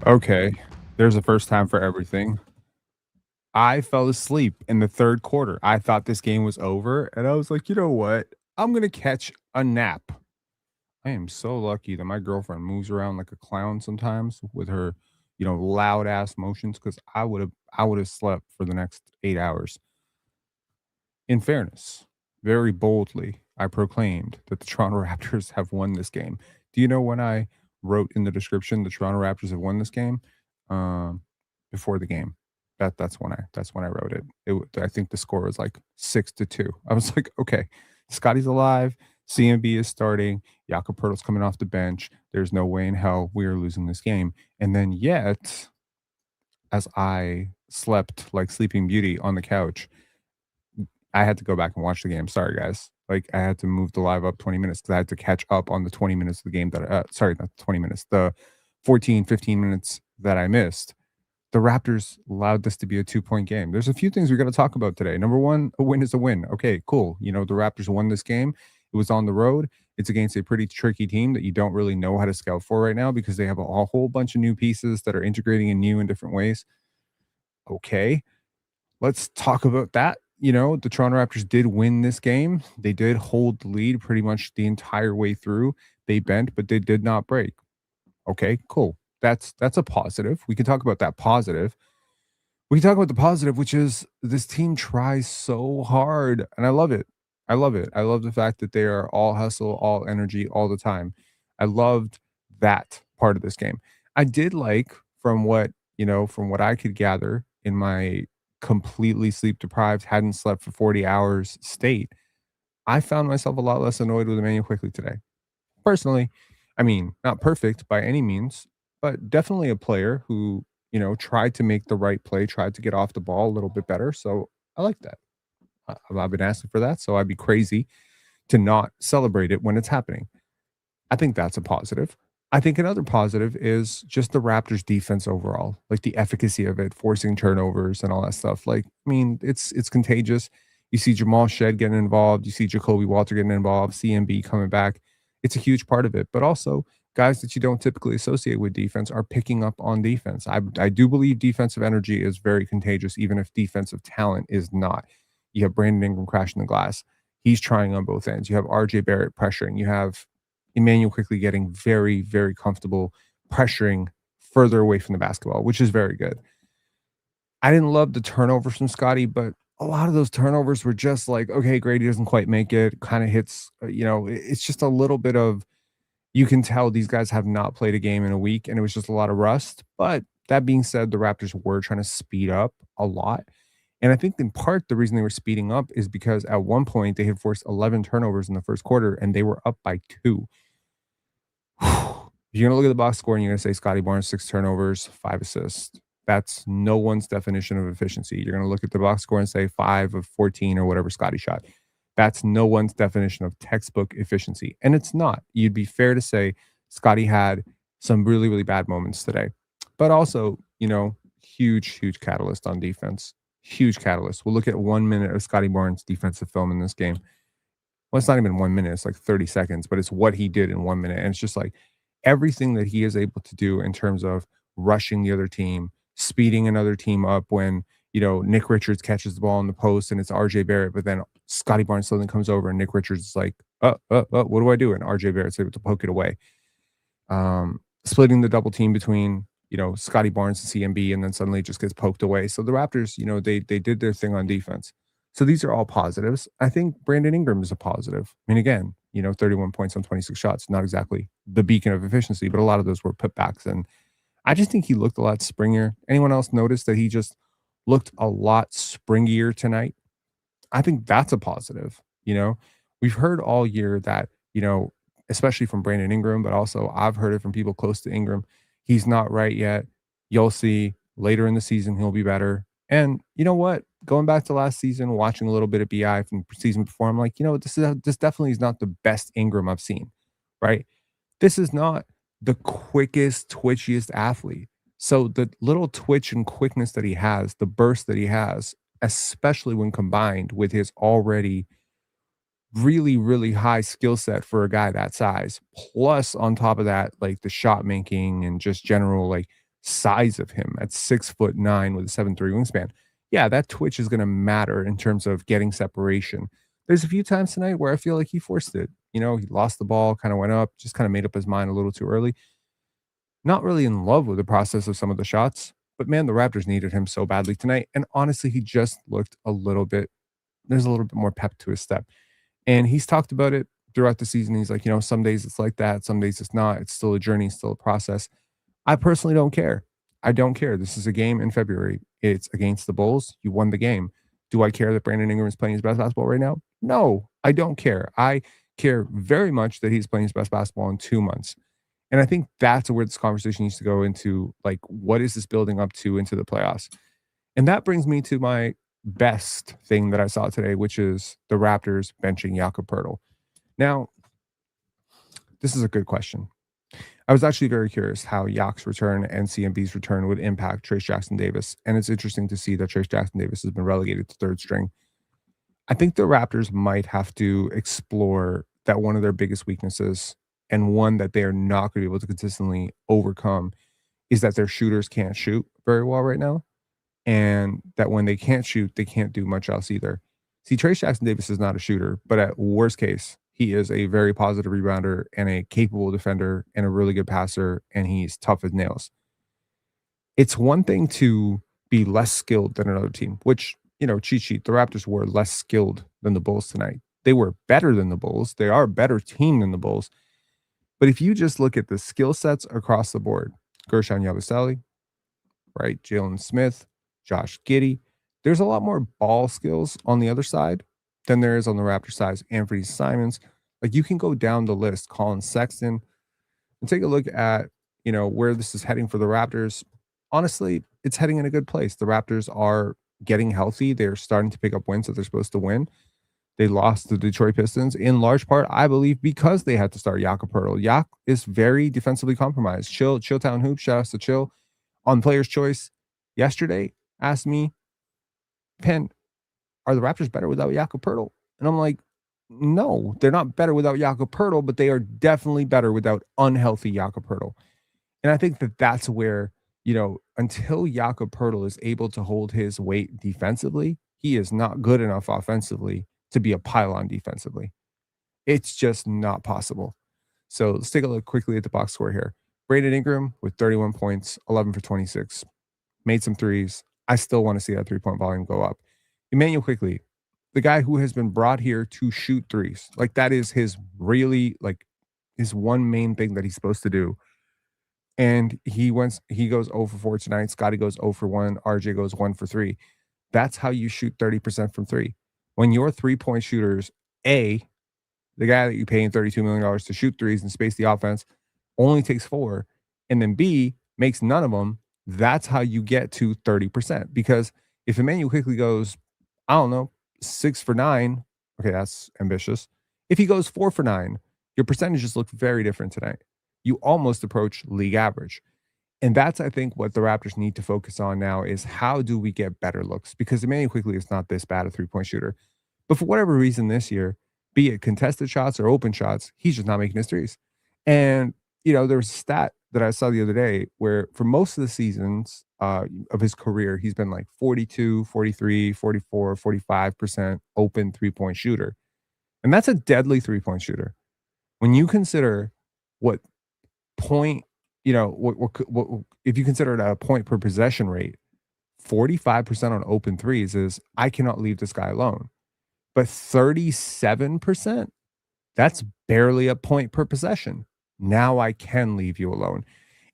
Okay, there's a first time for everything. I fell asleep in the 3rd quarter. I thought this game was over, and I was like, "You know what? I'm gonna catch a nap." I am so lucky that my girlfriend moves around like a clown sometimes with her, loud ass motions because I would've slept for the next 8 hours. In fairness, very boldly, I proclaimed that the Toronto Raptors have won this game. Do you know when I wrote in the description the Toronto Raptors have won this game? Um, Before the game. That's when I wrote it. I think the score was like 6-2. I was like, okay, Scotty's alive. CMB is starting. Jakob Poeltl's coming off the bench. There's no way in hell we are losing this game. And then yet, as I slept like Sleeping Beauty on the couch, I had to go back and watch the game. Sorry, guys. Like, I had to move the live up 20 minutes because I had to catch up on the 20 minutes of the game sorry, not 20 minutes, the 14, 15 minutes that I missed. The Raptors allowed this to be a 2-point game. There's a few things we got to talk about today. Number one, a win is a win. Okay, cool. The Raptors won this game. It was on the road. It's against a pretty tricky team that you don't really know how to scout for right now because they have a whole bunch of new pieces that are integrating in new and different ways. Okay, let's talk about that. The Toronto Raptors did win this game. They did hold the lead pretty much the entire way through. They bent, but they did not break. Okay, cool. That's a positive. We can talk about that positive. We can talk about the positive, which is this team tries so hard, and I love it. I love it. I love the fact that they are all hustle, all energy, all the time. I loved that part of this game. I did like from what I could gather in my completely sleep deprived, hadn't slept for 40 hours state, I found myself a lot less annoyed with Emmanuel quickly today. Personally, I mean, not perfect by any means, but definitely a player who, tried to make the right play, tried to get off the ball a little bit better. So I like that. I've been asking for that. So I'd be crazy to not celebrate it when it's happening. I think that's a positive. I think another positive is just the Raptors defense overall, like the efficacy of it, forcing turnovers and all that stuff. Like, I mean, it's contagious. You see Jamal Shed getting involved, you see Jacoby Walter getting involved, CMB coming back. It's a huge part of it. But also, guys that you don't typically associate with defense are picking up on defense. I do believe defensive energy is very contagious, even if defensive talent is not. You have Brandon Ingram crashing the glass. He's trying on both ends. You have RJ Barrett pressuring. You have Emmanuel quickly getting very, very comfortable pressuring further away from the basketball, which is very good. I didn't love the turnovers from Scotty, but a lot of those turnovers were just like, okay, Grady doesn't quite make it, kind of hits, it's just a little bit of, you can tell these guys have not played a game in a week, and it was just a lot of rust. But that being said, the Raptors were trying to speed up a lot. And I think in part the reason they were speeding up is because at one point they had forced 11 turnovers in the first quarter and they were up by 2. You're gonna look at the box score and you're gonna say Scotty Barnes, 6 turnovers, 5 assists. That's no one's definition of efficiency. You're gonna look at the box score and say 5 of 14 or whatever Scotty shot. That's no one's definition of textbook efficiency. And it's not. You'd be fair to say Scotty had some really, really bad moments today. But also, huge, huge catalyst on defense. Huge catalyst. We'll look at 1 minute of Scotty Barnes' defensive film in this game. Well, it's not even 1 minute, it's like 30 seconds, but it's what he did in 1 minute. And it's just like everything that he is able to do in terms of rushing the other team, speeding another team up when, Nick Richards catches the ball in the post and it's RJ Barrett, but then Scotty Barnes suddenly comes over and Nick Richards is like, what do I do? And RJ Barrett's able to poke it away. Splitting the double team between, Scotty Barnes and CMB, and then suddenly it just gets poked away. So the Raptors, they did their thing on defense. So these are all positives. I think Brandon Ingram is a positive. I mean, again, 31 points on 26 shots, not exactly the beacon of efficiency, but a lot of those were putbacks. And I just think he looked a lot springier. Anyone else notice that he just looked a lot springier tonight? I think that's a positive. We've heard all year that, especially from Brandon Ingram, but also I've heard it from people close to Ingram. He's not right yet. You'll see later in the season, he'll be better. And you know what? Going back to last season, watching a little bit of BI from season before, I'm like, this definitely is not the best Ingram I've seen, right? This is not the quickest, twitchiest athlete. So the little twitch and quickness that he has, the burst that he has, especially when combined with his already really, really high skill set for a guy that size. Plus, on top of that, like the shot making and just general like size of him at 6'9" with a 7'3" wingspan, yeah, that twitch is going to matter in terms of getting separation. There's a few times tonight where I feel like he forced it. He lost the ball, kind of went up, just kind of made up his mind a little too early. Not really in love with the process of some of the shots, but man, the Raptors needed him so badly tonight. And honestly, he just looked a little bit, there's a little bit more pep to his step. And he's talked about it throughout the season. He's like, some days it's like that, some days it's not. It's still a journey, still a process. I personally don't care. I don't care. This is a game in February. It's against the Bulls. You won the game. Do I care that Brandon Ingram is playing his best basketball right now? No, I don't care. I care very much that he's playing his best basketball in 2 months. And I think that's where this conversation needs to go into, like, what is this building up to into the playoffs? And that brings me to my best thing that I saw today, which is the Raptors benching Jakob Poeltl. Now, this is a good question. I was actually very curious how Yak's return and CMB's return would impact Trace Jackson Davis. And it's interesting to see that Trace Jackson Davis has been relegated to third string. I think the Raptors might have to explore that one of their biggest weaknesses, and one that they are not going to be able to consistently overcome, is that their shooters can't shoot very well right now. And that when they can't shoot, they can't do much else either. See, Trace Jackson Davis is not a shooter, but at worst case, he is a very positive rebounder and a capable defender and a really good passer, and he's tough as nails. It's one thing to be less skilled than another team, which, cheat sheet, the Raptors were less skilled than the Bulls tonight. They were better than the Bulls. They are a better team than the Bulls. But if you just look at the skill sets across the board, Gershon Yabusele, right, Jalen Smith, Josh Giddey, there's a lot more ball skills on the other side than there is on the Raptor side. Anthony Simons, like, you can go down the list, Colin Sexton, and take a look at, where this is heading for the Raptors. Honestly, it's heading in a good place. The Raptors are getting healthy. They're starting to pick up wins that they're supposed to win. They lost the Detroit Pistons in large part, I believe, because they had to start Jakob Poeltl. Jak is very defensively compromised. Chilltown Hoops, shout out to Chill, on Player's Choice yesterday, asked me, Pen, are the Raptors better without Jakob Poeltl? And I'm like, no, they're not better without Jakob Poeltl, but they are definitely better without unhealthy Jakob Poeltl. And I think that that's where, until Jakob Poeltl is able to hold his weight defensively, he is not good enough offensively to be a pylon defensively. It's just not possible. So let's take a look quickly at the box score here. Brandon Ingram with 31 points, 11 for 26. Made some threes. I still want to see that three-point volume go up. Emmanuel Quickley, the guy who has been brought here to shoot threes. Like, that is his his one main thing that he's supposed to do. And he goes 0 for 4 tonight. Scotty goes 0 for 1. RJ goes 1 for 3. That's how you shoot 30% from three. When your three-point shooters, A, the guy that you're paying $32 million to shoot threes and space the offense, only takes 4, and then B, makes none of them, that's how you get to 30%. Because if Emmanuel Quickley goes, 6 for 9, okay, that's ambitious. If he goes 4 for 9, your percentages look very different tonight. You almost approach league average. And that's, I think, what the Raptors need to focus on now, is how do we get better looks? Because Emmanuel Quickley is not this bad a three-point shooter. But for whatever reason this year, be it contested shots or open shots, he's just not making his threes. And, there was a stat that I saw the other day where for most of the seasons of his career, he's been like 42, 43, 44, 45% open three-point shooter. And that's a deadly three-point shooter. When you consider what point, what if you consider it a point per possession rate, 45% on open threes is, I cannot leave this guy alone. But 37%, that's barely a point per possession. Now I can leave you alone.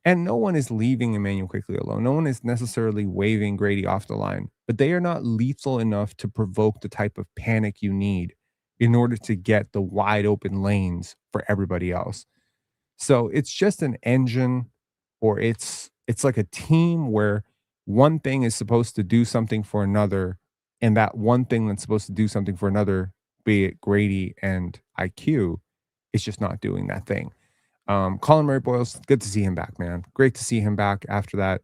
And no one is leaving Emmanuel Quickley alone. No one is necessarily waving Grady off the line, but they are not lethal enough to provoke the type of panic you need in order to get the wide open lanes for everybody else. So it's just an engine, or it's like a team where one thing is supposed to do something for another, and that one thing that's supposed to do something for another, be it Grady and IQ, is just not doing that thing. Colin Murray-Boyles, good to see him back, man. Great to see him back after that,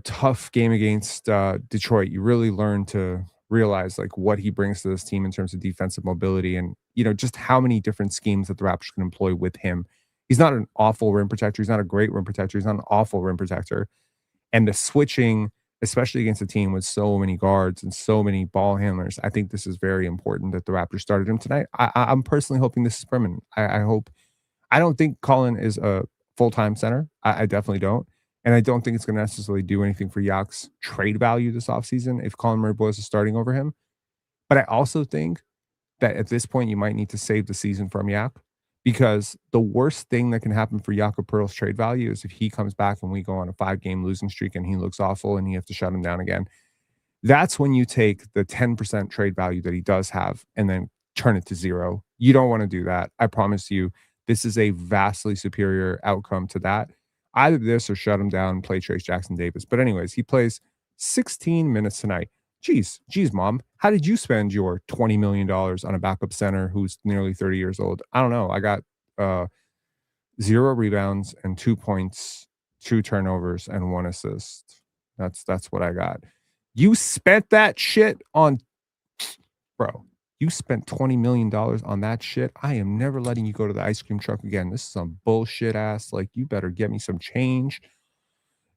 tough game against Detroit. You really learn to realize like what he brings to this team in terms of defensive mobility, and just how many different schemes that the Raptors can employ with him. He's not an awful rim protector. He's not a great rim protector. He's not an awful rim protector. And the switching, especially against a team with so many guards and so many ball handlers, I think this is very important that the Raptors started him tonight. I'm personally hoping this is permanent. I hope. I don't think Colin is a full time center. I definitely don't. And I don't think it's going to necessarily do anything for Yak's trade value this offseason if Colin Murray is starting over him. But I also think that at this point you might need to save the season from Yak, because the worst thing that can happen for Jakob Poeltl's trade value is if he comes back and we go on a 5-game losing streak and he looks awful and you have to shut him down again. That's when you take the 10% trade value that he does have and then turn it to zero. You don't want to do that. I promise you, this is a vastly superior outcome to that. Either this or shut him down and play Trace Jackson Davis. But anyways, he plays 16 minutes tonight. Geez, mom, how did you spend your $20 million on a backup center who's nearly 30 years old? I don't know. I got 0 rebounds and 2 points, 2 turnovers, and 1 assist. That's what I got. You spent that shit on, bro. You spent $20 million on that shit. I am never letting you go to the ice cream truck again. This is some bullshit ass. Like, you better get me some change.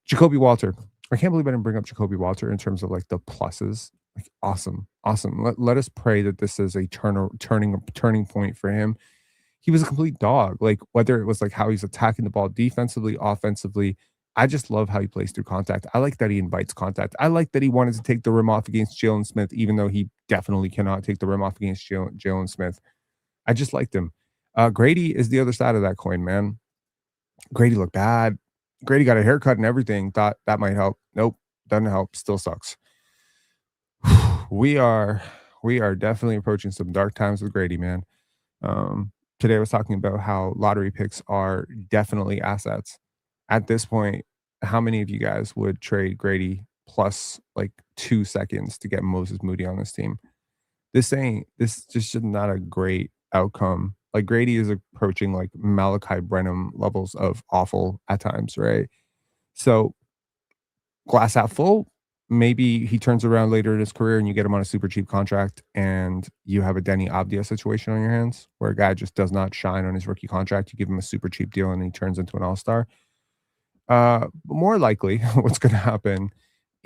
Jakob Poeltl. I can't believe I didn't bring up Jakob Poeltl in terms of like the pluses. Like, awesome. Let us pray that this is a turning point for him. He was a complete dog. Like, whether it was like how he's attacking the ball defensively, offensively, I just love how he plays through contact. I like that he invites contact. I like that he wanted to take the rim off against Jalen Smith, even though he definitely cannot take the rim off against Jalen Smith. I just liked him. Grady is the other side of that coin, man. Grady looked bad. Grady got a haircut and everything. Thought that might help. Nope, doesn't help. Still sucks. We are definitely approaching some dark times with Grady, man. Today I was talking about how lottery picks are definitely assets. At this point, how many of you guys would trade Grady plus like 2 seconds to get Moses Moody on this team? This just is not a great outcome. Like, Grady is approaching like Malachi Brenham levels of awful at times, right? So, glass half full, maybe he turns around later in his career and you get him on a super cheap contract and you have a Denny Avdia situation on your hands where a guy just does not shine on his rookie contract. You give him a super cheap deal and he turns into an all-star. More likely, what's going to happen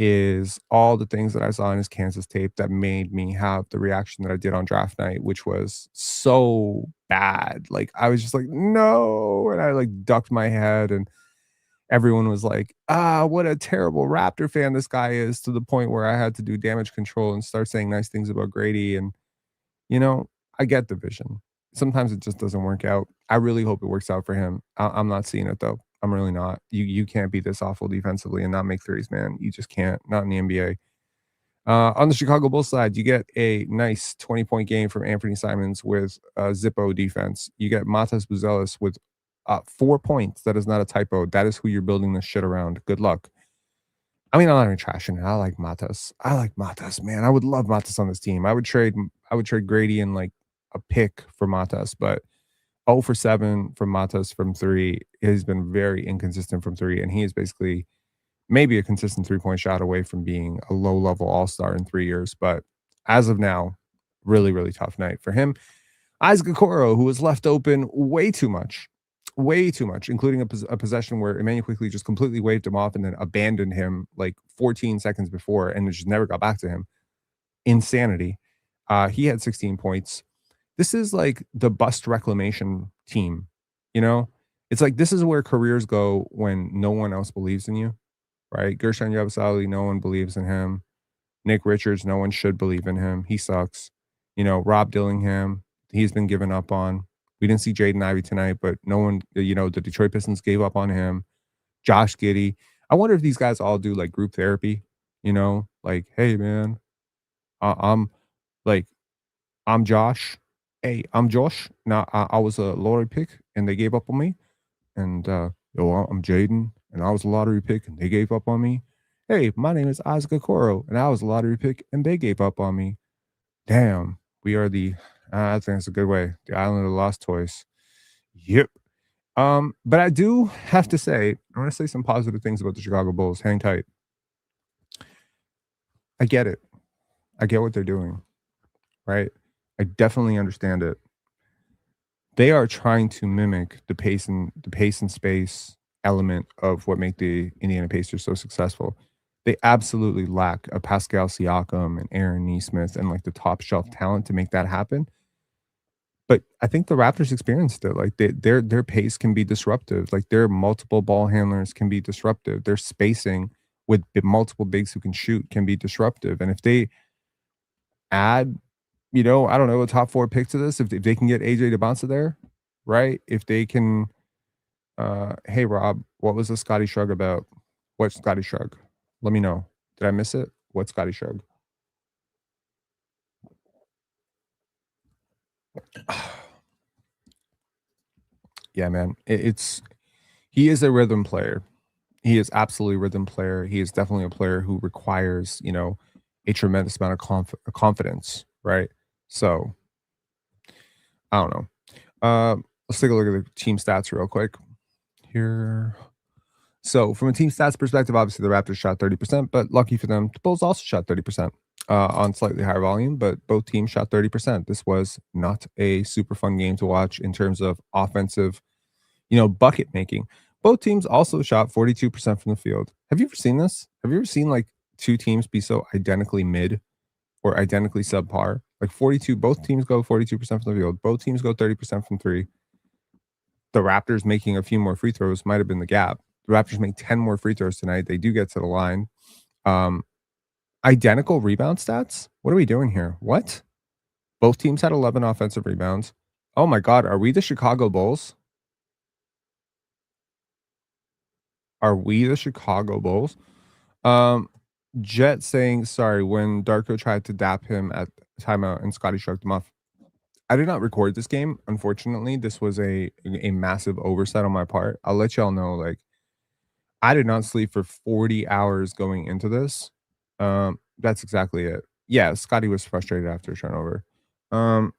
is all the things that I saw in his Kansas tape that made me have the reaction that I did on draft night, which was so bad. Like, I was just like, no. And I like ducked my head and everyone was like, what a terrible Raptor fan this guy is, to the point where I had to do damage control and start saying nice things about Grady. And, you know, I get the vision. Sometimes it just doesn't work out. I really hope it works out for him. I'm not seeing it though. I'm really not. You can't be this awful defensively and not make threes, man. You just can't. Not in the NBA. On the Chicago Bulls side, you get a nice 20-point game from Anthony Simons with Zippo defense. You get Matas Buzelis with 4 points. That is not a typo. That is who you're building this shit around. Good luck. I mean, I'm not even trashing it. I like Matas, man. I would love Matas on this team. I would trade Grady and like a pick for Matas, but 0 for 7 from Matas from 3. He's been very inconsistent from 3, and he is basically maybe a consistent 3-point shot away from being a low-level all-star in 3 years. But as of now, really, really tough night for him. Isaac Okoro, who was left open way too much, including a possession where Emmanuel quickly just completely waved him off and then abandoned him like 14 seconds before and just never got back to him. Insanity. He had 16 points. This is like the bust reclamation team, you know? It's like this is where careers go when no one else believes in you, right? Gershon Yabusele, no one believes in him. Nick Richards, no one should believe in him. He sucks. You know, Rob Dillingham, he's been given up on. We didn't see Jaden Ivey tonight, but no one, you know, the Detroit Pistons gave up on him. Josh Giddey. I wonder if these guys all do like group therapy, you know, like, hey, man, I'm like, I'm Josh. Hey, I'm Josh. Now, I was a lottery pick and they gave up on me. And, I'm Jaden and I was a lottery pick and they gave up on me. Hey, my name is Isaac Okoro and I was a lottery pick and they gave up on me. Damn, we are I think it's a good way. The island of the lost toys. Yep. But I do have to say, I want to say some positive things about the Chicago Bulls. Hang tight. I get it. I get what they're doing, right? I definitely understand it. They are trying to mimic the pace and space element of what make the Indiana Pacers so successful. They absolutely lack a Pascal Siakam and Aaron Nesmith and like the top shelf talent to make that happen. But I think the Raptors experienced it. Like their pace can be disruptive. Like their multiple ball handlers can be disruptive. Their spacing with multiple bigs who can shoot can be disruptive. And if they add, I don't know, a top 4 pick to this, if they can get AJ DeBonsa there, right? If they can hey Rob, what was the Scotty Shrug about? What's Scotty Shrug? Let me know. Did I miss it? What's Scotty Shrug? Yeah, man. It's he is a rhythm player. He is absolutely a rhythm player. He is definitely a player who requires, a tremendous amount of confidence, right? So, I don't know. Let's take a look at the team stats real quick here. So, from a team stats perspective, obviously the Raptors shot 30%, but lucky for them, the Bulls also shot 30% on slightly higher volume, but both teams shot 30%. This was not a super fun game to watch in terms of offensive, bucket making. Both teams also shot 42% from the field. Have you ever seen this? Have you ever seen like two teams be so identically mid or identically subpar? Like 42, both teams go 42% from the field. Both teams go 30% from three. The Raptors making a few more free throws might have been the gap. The Raptors make 10 more free throws tonight. They do get to the line. Um, Identical rebound stats? What are we doing here? What? Both teams had 11 offensive rebounds. Oh my God, are we the Chicago Bulls? Are we the Chicago Bulls? Um, Jet saying sorry when Darko tried to dap him at timeout and Scotty shrugged him off. I did not record this game. Unfortunately, this was a massive oversight on my part. I'll let y'all know. Like, I did not sleep for 40 hours going into this. That's exactly it. Yeah, Scotty was frustrated after turnover. Um,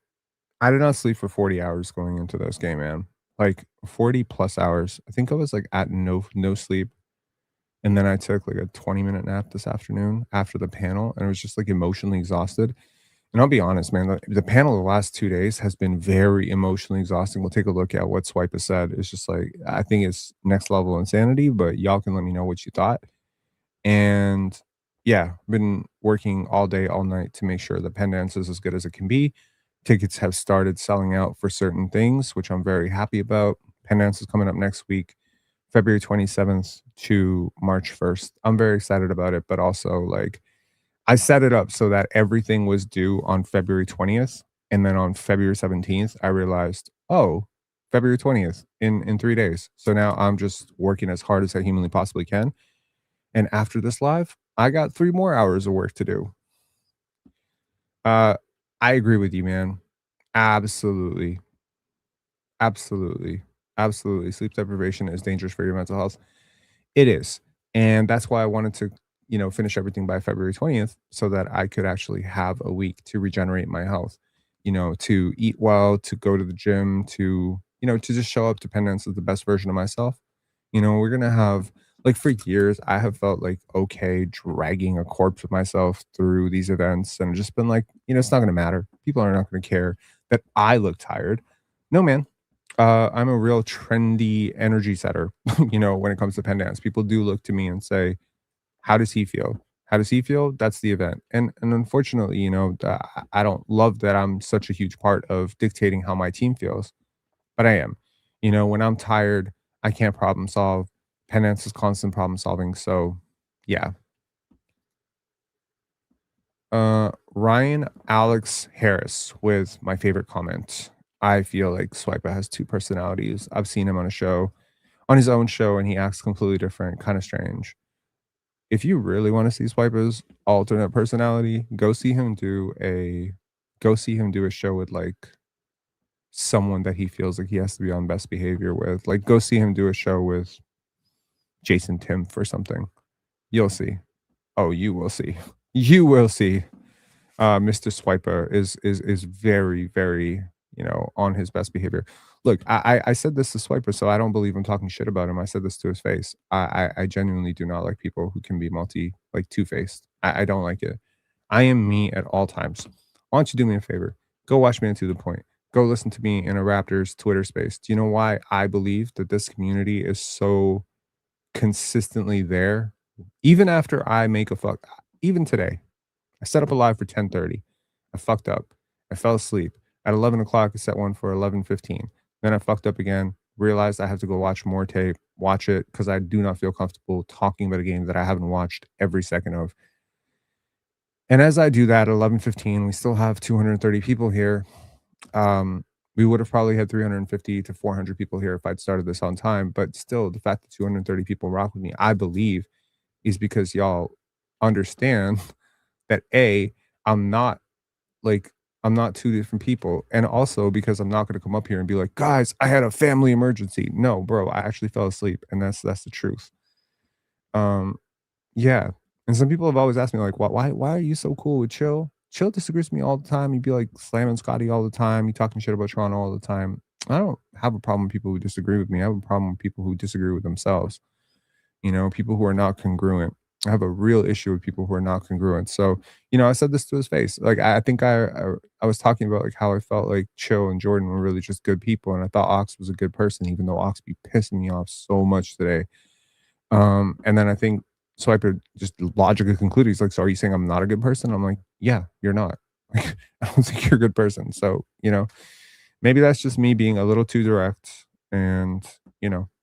I did not sleep for 40 hours going into this game, man. Like 40 plus hours. I think I was like at no sleep. And then I took like a 20-minute nap this afternoon after the panel, and I was just like emotionally exhausted. And I'll be honest, man, the panel the last 2 days has been very emotionally exhausting. We'll take a look at what Swipe has said. It's just like I think it's next level insanity, but y'all can let me know what you thought. And yeah, been working all day, all night to make sure the pen dance is as good as it can be. Tickets have started selling out for certain things, which I'm very happy about. Pen dance is coming up next week, February 27th to March 1st. I'm very excited about it, but also like I set it up so that everything was due on February 20th. And then on February 17th, I realized, oh, February 20th in 3 days. So now I'm just working as hard as I humanly possibly can. And after this live, I got 3 more hours of work to do. Uh, I agree with you, man. Absolutely. Absolutely. Absolutely. Sleep deprivation is dangerous for your mental health. It is. And that's why I wanted to, finish everything by February 20th so that I could actually have a week to regenerate my health, to eat well, to go to the gym, to just show up to Pendants as the best version of myself. We're going to have, like, for years, I have felt like okay dragging a corpse of myself through these events and just been like, it's not going to matter. People are not going to care that I look tired. No, man. I'm a real trendy energy setter, when it comes to pen dance. People do look to me and say, "How does he feel? How does he feel?" That's the event. And unfortunately, I don't love that I'm such a huge part of dictating how my team feels, but I am. When I'm tired, I can't problem solve. Pen dance is constant problem solving. So, yeah. Ryan Alex Harris with my favorite comment. I feel like Swiper has two personalities. I've seen him on his own show, and he acts completely different, kind of strange. If you really want to see Swiper's alternate personality, go see him do a show with like someone that he feels like he has to be on best behavior with. Like go see him do a show with Jason Tim for something. You'll see. Oh, you will see. You will see. Mr. Swiper is very, very, on his best behavior. Look, I said this to Swiper, so I don't believe I'm talking shit about him. I said this to his face. I genuinely do not like people who can be like two-faced. I don't like it. I am me at all times. Why don't you do me a favor? Go watch Man to the Point. Go listen to me in a Raptors Twitter space. Do you know why I believe that this community is so consistently there? Even after I make a fuck even today, I set up a live for 10:30. I fucked up. I fell asleep. At 11 o'clock, I set one for 11:15. Then I fucked up again, realized I have to go watch more tape, watch it because I do not feel comfortable talking about a game that I haven't watched every second of. And as I do that at 11:15, we still have 230 people here. We would have probably had 350 to 400 people here if I'd started this on time, but still, the fact that 230 people rock with me, I believe, is because y'all understand that A, I'm not like I'm not two different people, and also because I'm not gonna come up here and be like, "Guys, I had a family emergency." No, bro, I actually fell asleep, and that's the truth. Um, yeah, and some people have always asked me like, "Why are you so cool with Chill?" Chill disagrees with me all the time. He'd be like slamming Scotty all the time. He talking shit about Toronto all the time. I don't have a problem with people who disagree with me. I have a problem with people who disagree with themselves. People who are not congruent. I have a real issue with people who are not congruent. So, I said this to his face. Like, I think I was talking about like how I felt like Chill and Jordan were really just good people, and I thought Ox was a good person, even though Ox be pissing me off so much today. And then I think Swiper just logically concluded, he's like, "So are you saying I'm not a good person?" I'm like, "Yeah, you're not. Like, I don't think you're a good person." So, maybe that's just me being a little too direct, and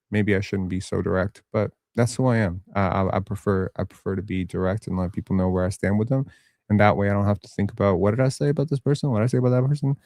maybe I shouldn't be so direct, but that's who I am. I prefer to be direct and let people know where I stand with them, and that way I don't have to think about what did I say about this person, what did I say about that person.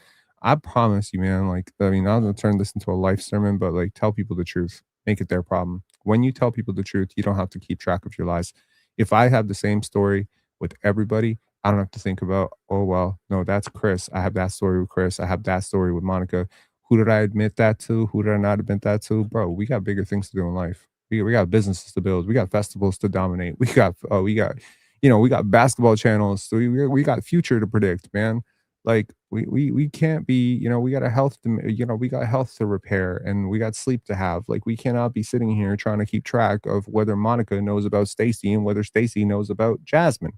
I promise you, man. Like, I mean, I'm gonna turn this into a life sermon, but like, tell people the truth, make it their problem. When you tell people the truth, you don't have to keep track of your lies. If I have the same story with everybody, I don't have to think about, oh, well, no, that's Chris. I have that story with Chris. I have that story with Monica. Who did I admit that to? Who did I not admit that to? Bro, we got bigger things to do in life. We got businesses to build. We got festivals to dominate. We got basketball channels. So we got future to predict, man. Like we can't be, we got a health to, we got health to repair and we got sleep to have. Like we cannot be sitting here trying to keep track of whether Monica knows about Stacy and whether Stacy knows about Jasmine.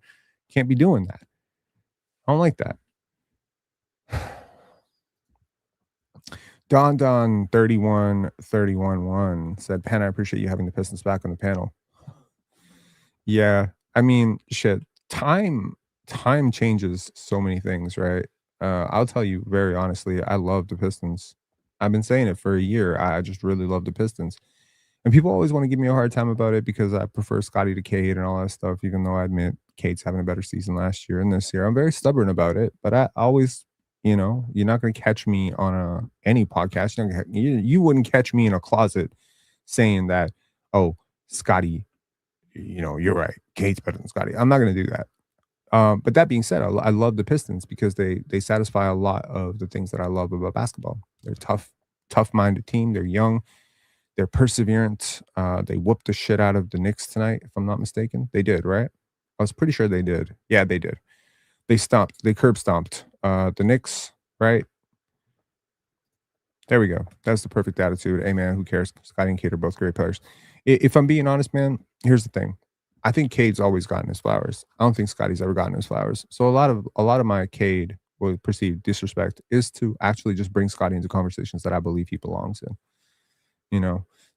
Can't be doing that. I don't like that. Don 31 said, "Pen, I appreciate you having the Pistons back on the panel." Yeah. I mean, shit. Time changes so many things, right? I'll tell you very honestly, I love the Pistons. I've been saying it for a year. I just really love the Pistons. And people always want to give me a hard time about it because I prefer Scotty to Cade and all that stuff, even though I admit Cade's having a better season last year and this year. I'm very stubborn about it, but I always, you're not going to catch me on any podcast. You wouldn't catch me in a closet saying that, oh, Scotty, you're right. Cade's better than Scotty. I'm not going to do that. But that being said, I love the Pistons because they satisfy a lot of the things that I love about basketball. They're tough-minded team. They're young. They're perseverant. They whooped the shit out of the Knicks tonight, if I'm not mistaken. They did, right? I was pretty sure they did. Yeah, they did. They curb stomped the Knicks, right? There we go. That's the perfect attitude. Hey, man, who cares? Scotty and Cade are both great players. If I'm being honest, man, here's the thing. I think Cade's always gotten his flowers. I don't think Scotty's ever gotten his flowers. So a lot of my Cade or perceived disrespect is to actually just bring Scotty into conversations that I believe he belongs in.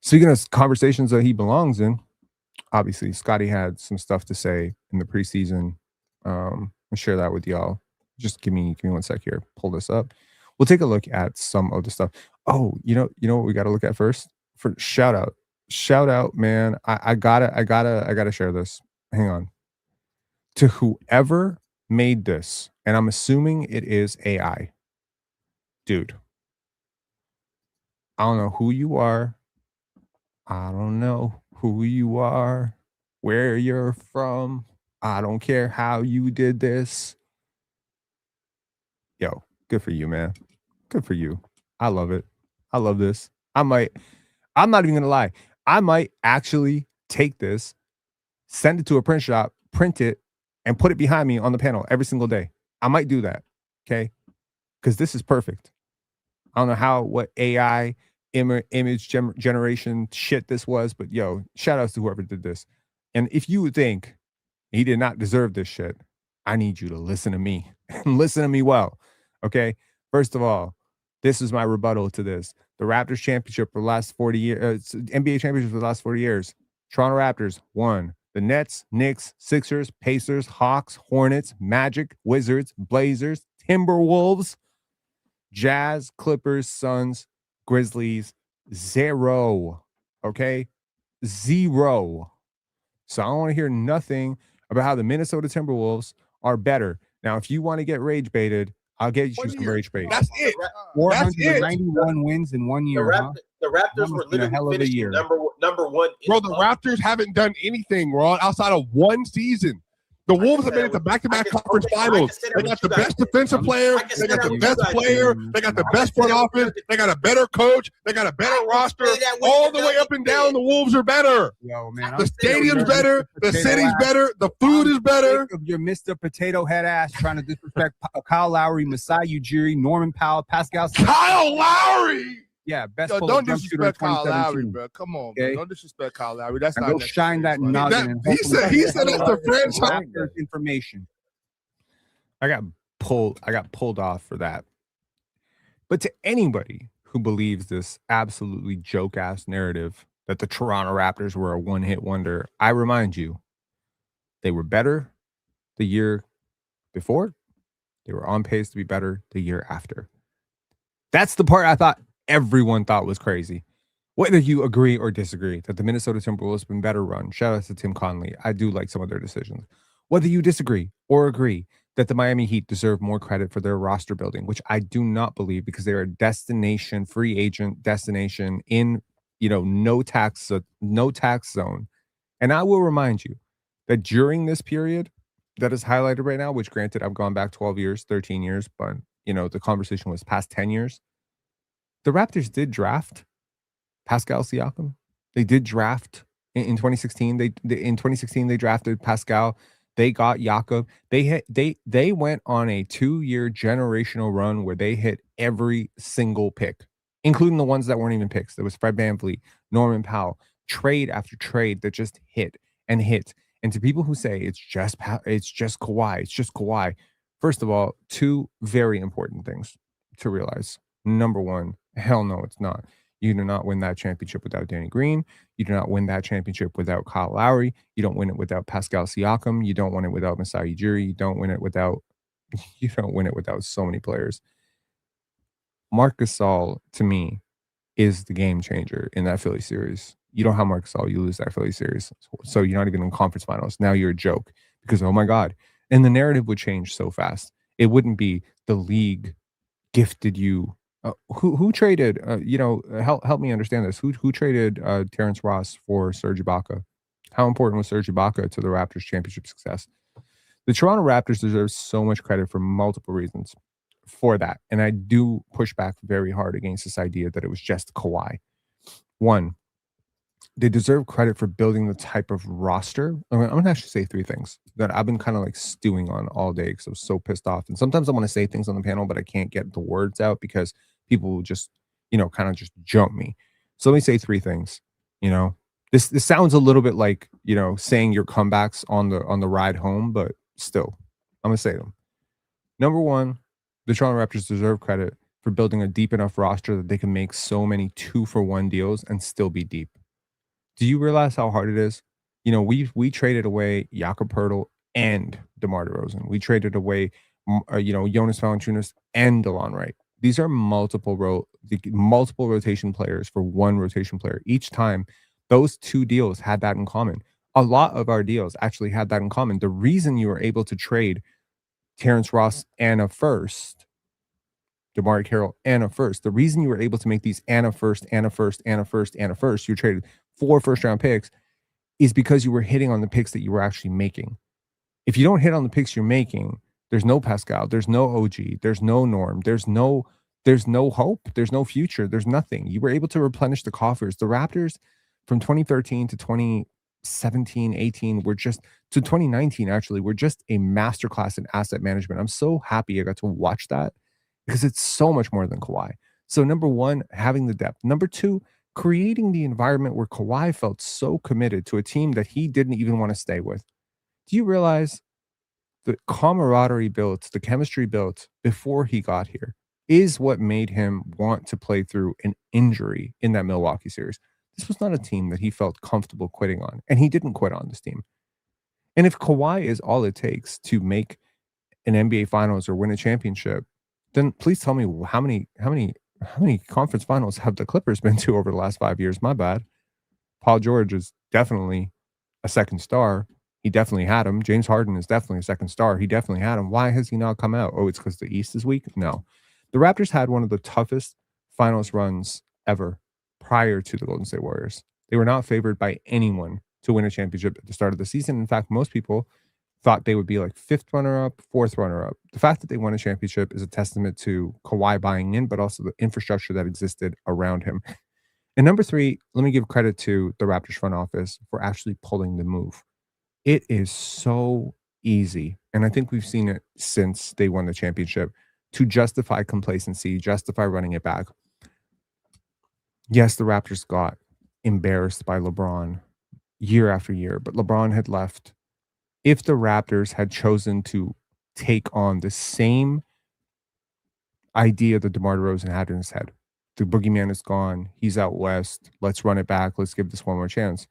Speaking of conversations that he belongs in, obviously Scotty had some stuff to say in the preseason. I'll share that with y'all. Just give me 1 sec here. Pull this up. We'll take a look at some of the stuff. Oh, what we got to look at first? For shout out, man. I gotta share this. Hang on. To whoever made this, and I'm assuming it is AI, dude. I don't know who you are. I don't know who you are, where you're from. I don't care how you did this. Yo, good for you, man. Good for you. I love it. I love this. I'm not even gonna lie. I might actually take this, send it to a print shop, print it, and put it behind me on the panel every single day. I might do that. Okay. Because this is perfect. I don't know what AI image generation shit this was, but yo, shout outs to whoever did this. And if you would think he did not deserve this shit, I need you to listen to me and listen to me well. Okay. First of all, This is my rebuttal to this. The Raptors championship for the last 40 years, NBA championship for the last 40 years. Toronto Raptors won. The Nets, Knicks, Sixers, Pacers, Hawks, Hornets, Magic, Wizards, Blazers, Timberwolves, Jazz, Clippers, Suns, Grizzlies, 0. Okay? 0. So I don't want to hear nothing about how the Minnesota Timberwolves are better. Now, if you want to get rage baited, I'll get you some rage bait. That's it. 491 wins in 1 year. The Raptors were literally finishing number one. Bro, the Raptors haven't done anything, Ron, outside of one season. The Wolves have made it to back-to-back conference finals. They got the best defensive player. They got the best player. They got the best front office. They got a better coach. They got a better roster. All the way up and down, the Wolves are better. Yo, man, the stadium's better. The city's better. The food is better. Your Mr. Potato Head ass trying to disrespect Kyle Lowry, Masai Ujiri, Norman Powell, Pascal. Kyle Lowry. Yeah, best. Yo, don't disrespect Kyle Lowry, bro. Come on, okay? Don't disrespect Kyle Lowry. That's not. Go shine that noggin. He said it's the franchise information. I got pulled off for that. But to anybody who believes this absolutely joke ass narrative that the Toronto Raptors were a one-hit wonder, I remind you, they were better the year before. They were on pace to be better the year after. That's the part I thought everyone thought was crazy. Whether you agree or disagree that the Minnesota Timberwolves have been better run, shout out to Tim Conley. I do like some of their decisions. Whether you disagree or agree that the Miami Heat deserve more credit for their roster building, which I do not believe because they're a destination, free agent destination in, no tax zone. And I will remind you that during this period that is highlighted right now, which granted I've gone back 12 years, 13 years, but the conversation was past 10 years. The Raptors did draft Pascal Siakam. They did draft in 2016. In 2016 they drafted Pascal. They got Jakob. They went on a 2-year generational run where they hit every single pick, including the ones that weren't even picks. There was Fred VanVleet, Norman Powell, trade after trade that just hit and hit. And to people who say it's just Kawhi, first of all, two very important things to realize. Number one, hell no, it's not. You do not win that championship without Danny Green. You do not win that championship without Kyle Lowry. You don't win it without Pascal Siakam. You don't win it without Masai Ujiri. You don't win it without so many players. Marc Gasol, to me, is the game changer in that Philly series. You don't have Marc Gasol, you lose that Philly series. So you're not even in conference finals. Now you're a joke because, oh my God. And the narrative would change so fast. It wouldn't be the league gifted you. Who traded? Help me understand this. Who traded Terrence Ross for Serge Ibaka? How important was Serge Ibaka to the Raptors' championship success? The Toronto Raptors deserve so much credit for multiple reasons for that, and I do push back very hard against this idea that it was just Kawhi. One, they deserve credit for building the type of roster. I'm going to actually say three things that I've been kind of like stewing on all day because I was so pissed off. And sometimes I want to say things on the panel, but I can't get the words out because people will just, kind of just jump me. So let me say three things. This sounds a little bit like, saying your comebacks on the ride home, but still, I'm going to say them. Number one, the Toronto Raptors deserve credit for building a deep enough roster that they can make so many 2-for-1 deals and still be deep. Do you realize how hard it is? We traded away Jakob Poeltl and DeMar DeRozan. We traded away, Jonas Valanciunas and DeLon Wright. These are multiple rotation players for one rotation player. Each time, those two deals had that in common. A lot of our deals actually had that in common. The reason you were able to trade Terrence Ross and a first, DeMar Carroll and a first, the reason you were able to make these and a first, you traded 4 first-round picks, is because you were hitting on the picks that you were actually making. If you don't hit on the picks you're making, there's no Pascal, there's no OG, there's no Norm, there's no hope, there's no future, there's nothing. You were able to replenish the coffers. The Raptors from 2013 to 2017, 18, to 2019, actually, were just a masterclass in asset management. I'm so happy I got to watch that because it's so much more than Kawhi. So number one, having the depth. Number two, creating the environment where Kawhi felt so committed to a team that he didn't even want to stay with. Do you realize the camaraderie built, the chemistry built before he got here? is what made him want to play through an injury in that Milwaukee series. This was not a team that he felt comfortable quitting on, and he didn't quit on this team. And if Kawhi is all it takes to make an NBA Finals or win a championship, then please tell me how many conference finals have the Clippers been to over the last 5 years? My bad. Paul George is definitely a second star. He definitely had him. James Harden is definitely a second star. He definitely had him. Why has he not come out? Oh, it's because the East is weak? No. The Raptors had one of the toughest finals runs ever prior to the Golden State Warriors. They were not favored by anyone to win a championship at the start of the season. In fact, most people thought they would be like fifth runner-up, fourth runner-up. The fact that they won a championship is a testament to Kawhi buying in, but also the infrastructure that existed around him. And number 3, let me give credit to the Raptors front office for actually pulling the move. It is so easy, and I think we've seen it since they won the championship, to justify complacency, justify running it back. Yes, the Raptors got embarrassed by LeBron year after year, but LeBron had left. If the Raptors had chosen to take on the same idea that DeMar DeRozan had in his head, the boogeyman is gone, he's out west, let's run it back, let's give this one more chance.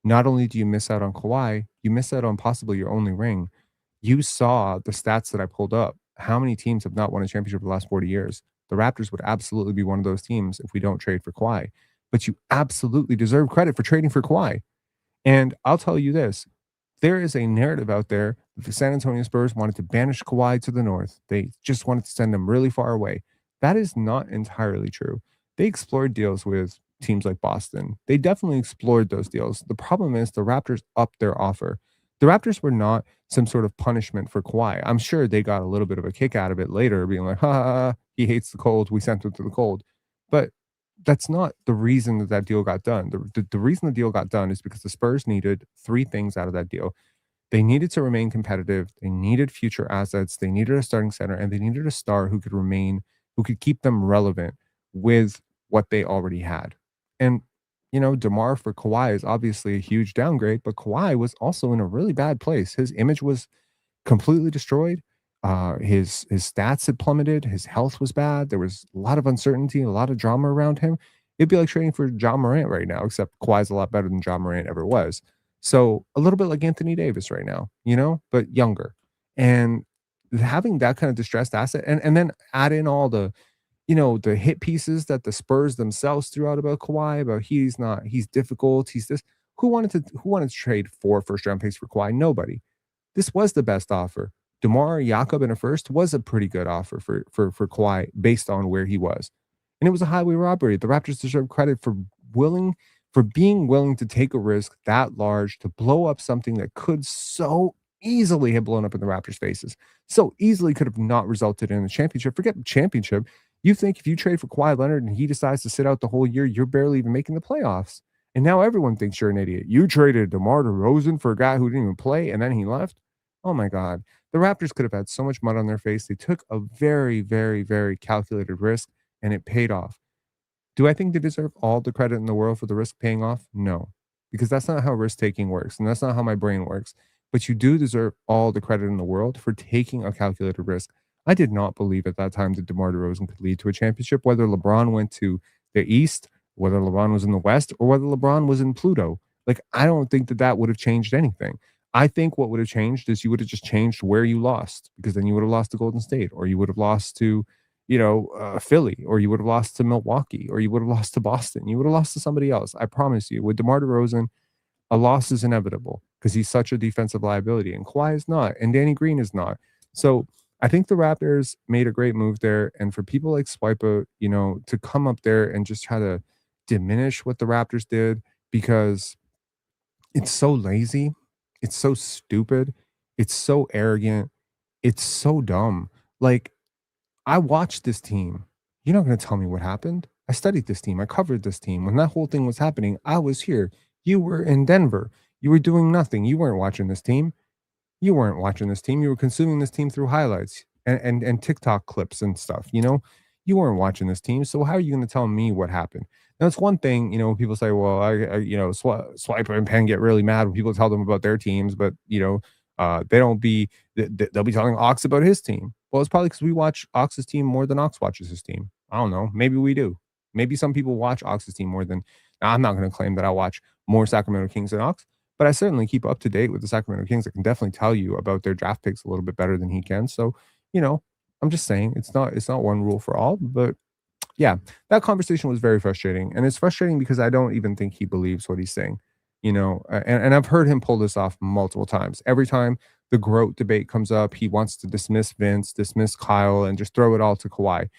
Not only do you miss out on Kawhi, you miss out on possibly your only ring. You saw the stats that I pulled up. How many teams have not won a championship in the last 40 years? The Raptors would absolutely be one of those teams if we don't trade for Kawhi. But you absolutely deserve credit for trading for Kawhi. And I'll tell you this, there is a narrative out there that the San Antonio Spurs wanted to banish Kawhi to the north. They just wanted to send him really far away. That is not entirely true. They explored deals with teams like Boston. They definitely explored those deals. The problem is the Raptors upped their offer. The Raptors were not some sort of punishment for Kawhi. I'm sure they got a little bit of a kick out of it later, being like, ha, he hates the cold. We sent him to the cold. But that's not the reason that that deal got done. The reason the deal got done is because the Spurs needed 3 things out of that deal. They needed to remain competitive. They needed future assets. They needed a starting center, and they needed a star who could keep them relevant with what they already had. And, DeMar for Kawhi is obviously a huge downgrade, but Kawhi was also in a really bad place. His image was completely destroyed. His stats had plummeted. His health was bad. There was a lot of uncertainty, a lot of drama around him. It'd be like trading for John Morant right now, except Kawhi's a lot better than John Morant ever was. So a little bit like Anthony Davis right now, but younger. And having that kind of distressed asset, and then add in all the the hit pieces that the Spurs themselves threw out about Kawhi, about he's difficult, he's this. Who wanted to trade 4 first-round picks for Kawhi? Nobody. This was the best offer. DeMar, Jakob in a first was a pretty good offer for Kawhi based on where he was. And it was a highway robbery. The Raptors deserve credit for being willing to take a risk that large to blow up something that could so easily have blown up in the Raptors' faces. So easily could have not resulted in a championship. Forget championship. You think if you trade for Kawhi Leonard and he decides to sit out the whole year, you're barely even making the playoffs. And now everyone thinks you're an idiot. You traded DeMar DeRozan for a guy who didn't even play, and then he left? Oh, my God. The Raptors could have had so much mud on their face. They took a very, very, very calculated risk, and it paid off. Do I think they deserve all the credit in the world for the risk paying off? No, because that's not how risk-taking works, and that's not how my brain works. But you do deserve all the credit in the world for taking a calculated risk. I did not believe at that time that DeMar DeRozan could lead to a championship, whether LeBron went to the East, whether LeBron was in the West, or whether LeBron was in Pluto. Like, I don't think that would have changed anything. I think what would have changed is you would have just changed where you lost, because then you would have lost to Golden State, or you would have lost to, Philly, or you would have lost to Milwaukee, or you would have lost to Boston. You would have lost to somebody else. I promise you. With DeMar DeRozan, a loss is inevitable because he's such a defensive liability, and Kawhi is not, and Danny Green is not. So I think the Raptors made a great move there, and for people like Swipa, to come up there and just try to diminish what the Raptors did because it's so lazy, it's so stupid, it's so arrogant, it's so dumb. Like, I watched this team. You're not going to tell me what happened. I studied this team. I covered this team. When that whole thing was happening, I was here. You were in Denver. You were doing nothing. You weren't watching this team. You weren't watching this team. You were consuming this team through highlights and TikTok clips and stuff. You weren't watching this team. So how are you going to tell me what happened? Now, it's one thing, when people say, well, Swiper and Penn get really mad when people tell them about their teams, but, they'll be telling Ox about his team. Well, it's probably because we watch Ox's team more than Ox watches his team. I don't know. Maybe we do. Maybe some people watch Ox's team more than. Now, I'm not going to claim that I watch more Sacramento Kings than Ox, but I certainly keep up to date with the Sacramento Kings. I can definitely tell you about their draft picks a little bit better than he can. So, I'm just saying it's not one rule for all, but yeah, that conversation was very frustrating. And it's frustrating because I don't even think he believes what he's saying, and I've heard him pull this off multiple times. Every time the GROAT debate comes up, he wants to dismiss Vince, dismiss Kyle, and just throw it all to Kawhi.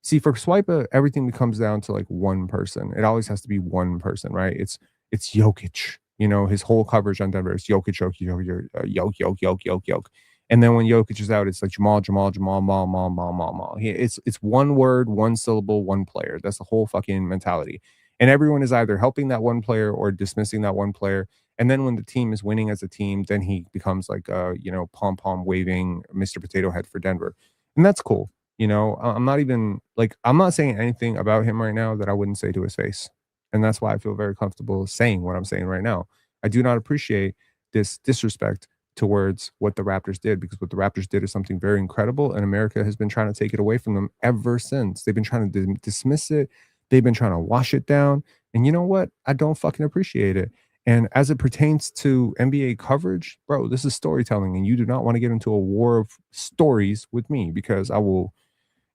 See, for Swipa, everything comes down to like one person. It always has to be one person, right? It's Jokic. His whole coverage on Denver is Jokic, Jokic. And then when Jokic is out, it's like Jamal, Mal. It's one word, one syllable, one player. That's the whole fucking mentality. And everyone is either helping that one player or dismissing that one player. And then when the team is winning as a team, then he becomes like pom-pom waving Mr. Potato Head for Denver. And that's cool. I'm not saying anything about him right now that I wouldn't say to his face. And that's why I feel very comfortable saying what I'm saying right now. I do not appreciate this disrespect towards what the Raptors did, because what the Raptors did is something very incredible, and America has been trying to take it away from them ever since. They've been trying to dismiss it. They've been trying to wash it down. And you know what? I don't fucking appreciate it. And as it pertains to NBA coverage, bro, this is storytelling, and you do not want to get into a war of stories with me, because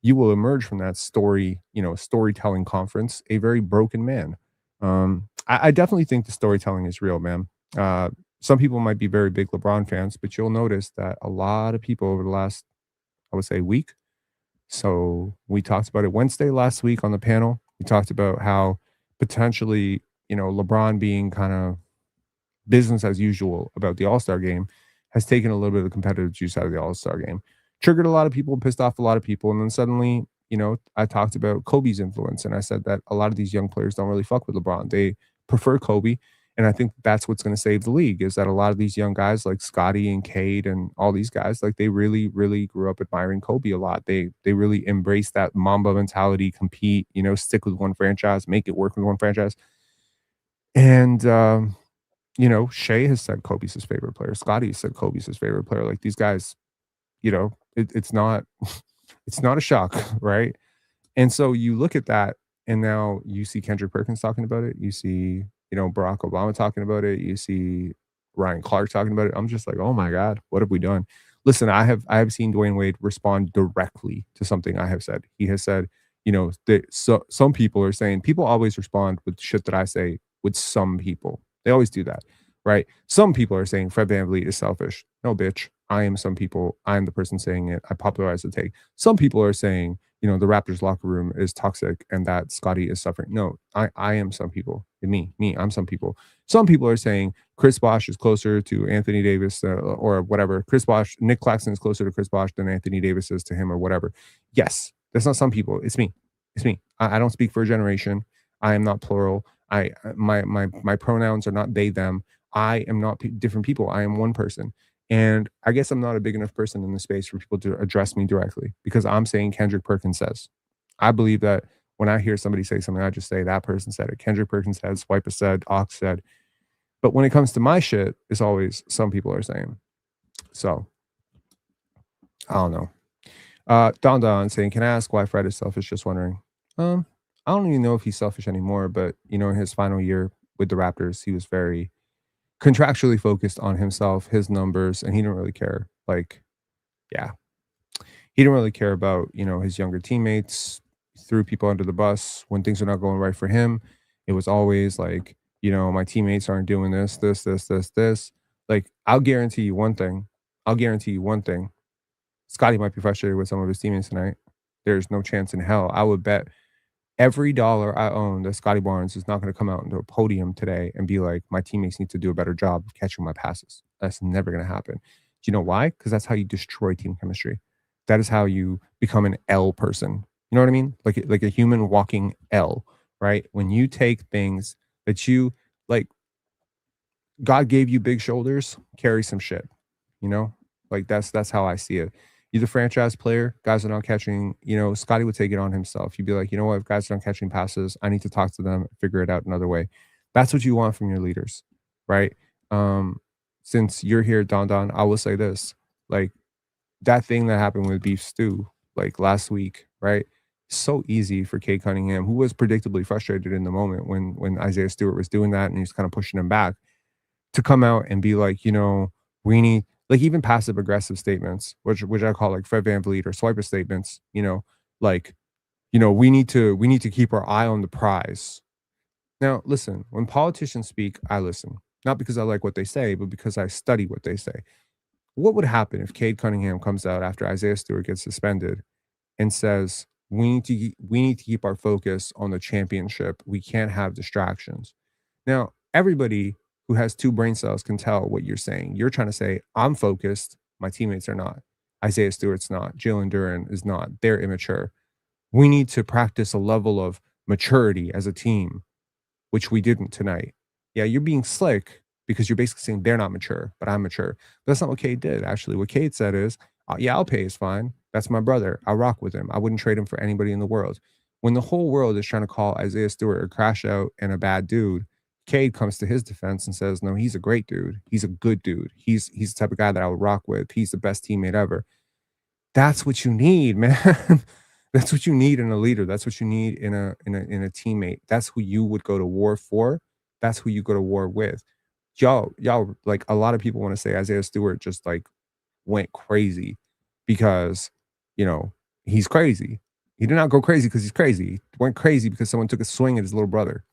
you will emerge from that storytelling conference a very broken man. I definitely think the storytelling is real, man. Some people might be very big LeBron fans, but you'll notice that a lot of people over the last, I would say, week. So we talked about it Wednesday last week on the panel. We talked about how potentially, LeBron being kind of business as usual about the All-Star game has taken a little bit of the competitive juice out of the All-Star game. Triggered a lot of people, pissed off a lot of people. And then suddenly, I talked about Kobe's influence. And I said that a lot of these young players don't really fuck with LeBron. They prefer Kobe. And I think that's what's going to save the league, is that a lot of these young guys like Scotty and Cade and all these guys, like they really, really grew up admiring Kobe a lot. They really embrace that Mamba mentality, compete, stick with one franchise, make it work with one franchise. And, Shea has said Kobe's his favorite player. Scotty said Kobe's his favorite player. Like these guys, it's not it's not a shock, right? And so you look at that, and now you see Kendrick Perkins talking about it. You see, Barack Obama talking about it. You see Ryan Clark talking about it. I'm just like, oh my God, what have we done? Listen, I have seen Dwayne Wade respond directly to something I have said. He has said, some people are saying, people always respond with shit that I say with some people. They always do that, right? Some people are saying Fred VanVleet is selfish. No, bitch. I am some people. I am the person saying it. I popularize the take. Some people are saying, the Raptors locker room is toxic and that Scotty is suffering. No, I am some people. Me, I'm some people. Some people are saying Chris Bosh is closer to Anthony Davis or whatever. Nick Claxton is closer to Chris Bosh than Anthony Davis is to him or whatever. Yes, that's not some people. It's me. I don't speak for a generation. I am not plural. My pronouns are not they, them. I am not different people. I am one person. And I guess I'm not a big enough person in the space for people to address me directly, because I'm saying Kendrick Perkins says. I believe that when I hear somebody say something, I just say that person said it. Kendrick Perkins said, Swiper said, Ox said. But when it comes to my shit, it's always some people are saying. So, I don't know. Don saying, can I ask why Fred is selfish? Just wondering. I don't even know if he's selfish anymore, but, in his final year with the Raptors, he was very contractually focused on himself, his numbers, and he didn't really care. Like, yeah, he didn't really care about, his younger teammates. He threw people under the bus when things are not going right for him. It was always like, my teammates aren't doing this. Like, I'll guarantee you one thing. Scotty might be frustrated with some of his teammates tonight. There's no chance in hell. I would bet every dollar I own that Scotty Barnes is not going to come out into a podium today and be like, my teammates need to do a better job of catching my passes. That's never going to happen. Do you know why? Because that's how you destroy team chemistry. That is how you become an L person. You know what I mean? Like a human walking L, right? When you take things that you like, God gave you big shoulders, carry some shit, like that's how I see it. You're the franchise player. Guys are not catching, Scotty would take it on himself. You'd be like, you know what? If guys are not catching passes, I need to talk to them, figure it out another way. That's what you want from your leaders, right? Since you're here, Don, I will say this. Like, that thing that happened with Beef Stew, like last week, right? So easy for Cade Cunningham, who was predictably frustrated in the moment when Isaiah Stewart was doing that and he's kind of pushing him back, to come out and be like, we need, like, even passive aggressive statements, which I call like Fred VanVleet or swiper statements, like, we need to keep our eye on the prize. Now, listen, when politicians speak, I listen, not because I like what they say, but because I study what they say. What would happen if Cade Cunningham comes out after Isaiah Stewart gets suspended and says, we need to keep our focus on the championship. We can't have distractions. Now, everybody who has two brain cells can tell what you're saying. You're trying to say, I'm focused, my teammates are not. Isaiah Stewart's not. Jalen Duren is not. They're immature. We need to practice a level of maturity as a team, which we didn't tonight. Yeah, you're being slick because you're basically saying they're not mature, but I'm mature. But that's not what Cade did, actually. What Cade said is, yeah, I'll pay is fine. That's my brother. I'll rock with him. I wouldn't trade him for anybody in the world. When the whole world is trying to call Isaiah Stewart a crash out and a bad dude, Cade comes to his defense and says, no, he's a great dude. He's a good dude. He's the type of guy that I would rock with. He's the best teammate ever. That's what you need, man. That's what you need in a leader. That's what you need in a teammate. That's who you would go to war for. That's who you go to war with. Y'all, like, a lot of people want to say Isaiah Stewart just like went crazy because, he's crazy. He did not go crazy because he's crazy. He went crazy because someone took a swing at his little brother.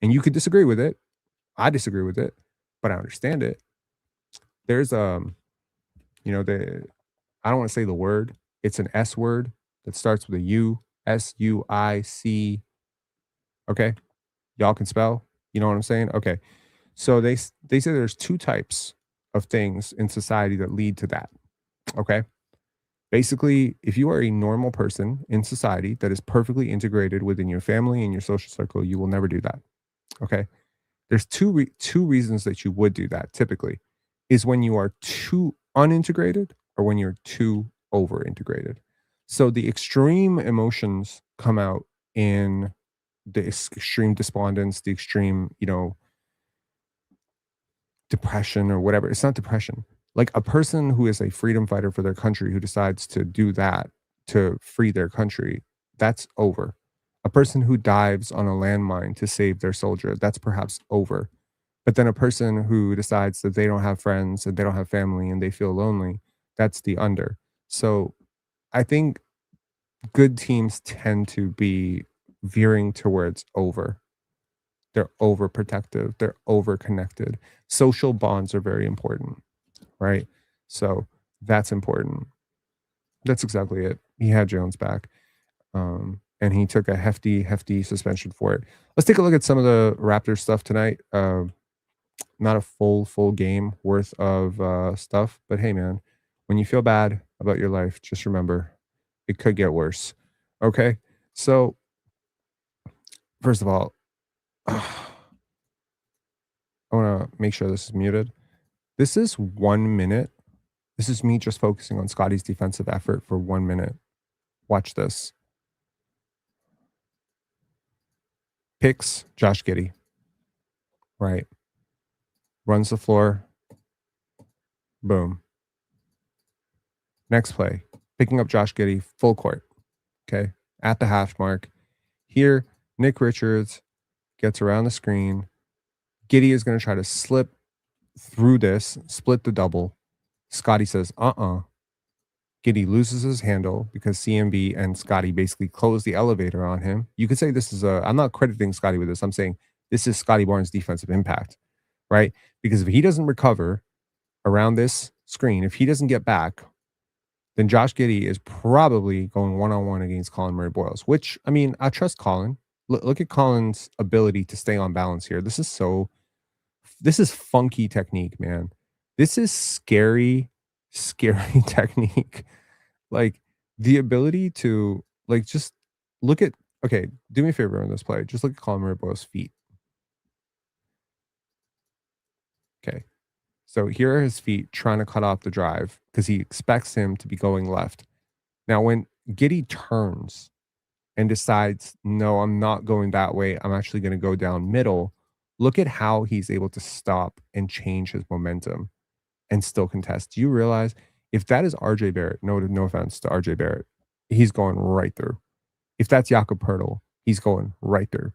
And you could disagree with it. I disagree with it, but I understand it. There's I don't want to say the word. It's an S word that starts with a U, SUIC. Okay? Y'all can spell? You know what I'm saying? Okay. So they say there's two types of things in society that lead to that. Okay? Basically, if you are a normal person in society that is perfectly integrated within your family and your social circle, you will never do that. Okay? There's two reasons that you would do that typically, is when you are too unintegrated or when you're too over integrated. So the extreme emotions come out in the extreme despondence, the extreme, depression or whatever. It's not depression. Like a person who is a freedom fighter for their country who decides to do that to free their country, that's over. A person who dives on a landmine to save their soldier, that's perhaps over. But then a person who decides that they don't have friends and they don't have family and they feel lonely, that's the under. So I think good teams tend to be veering towards over. They're overprotective. They're overconnected. Social bonds are very important, right? So that's important. That's exactly it. He had Jones back. And he took a hefty suspension for it. Let's take a look at some of the Raptors stuff tonight. Not a full game worth of stuff, but hey, man, when you feel bad about your life, just remember it could get worse. Okay, so first of all, I want to make sure this is muted. This is 1 minute. This is me just focusing on Scotty's defensive effort for 1 minute. Watch this. Picks Josh Giddey. Right. Runs the floor. Boom. Next play. Picking up Josh Giddey, full court. Okay. At the half mark. Here, Nick Richards gets around the screen. Giddey is going to try to slip through this, split the double. Scotty says, Giddey loses his handle because CMB and Scotty basically close the elevator on him. You could say this is I'm not crediting Scotty with this. I'm saying this is Scotty Barnes' defensive impact, right? Because if he doesn't recover around this screen, if he doesn't get back, then Josh Giddey is probably going one-on-one against Colin Murray-Boyles, which, I mean, I trust Colin. Look at Colin's ability to stay on balance here. This is funky technique, man. This is scary technique. Like the ability to just look at, okay, do me a favor on this play. Just look at Colin Murray-Boyles' feet. Okay. So here are his feet trying to cut off the drive because he expects him to be going left. Now, when Giddey turns and decides, no, I'm not going that way, I'm actually going to go down middle, look at how he's able to stop and change his momentum and still contest. Do you realize If that is RJ Barrett, no offense to RJ Barrett, he's going right through. If that's Jakob Poeltl, he's going right through.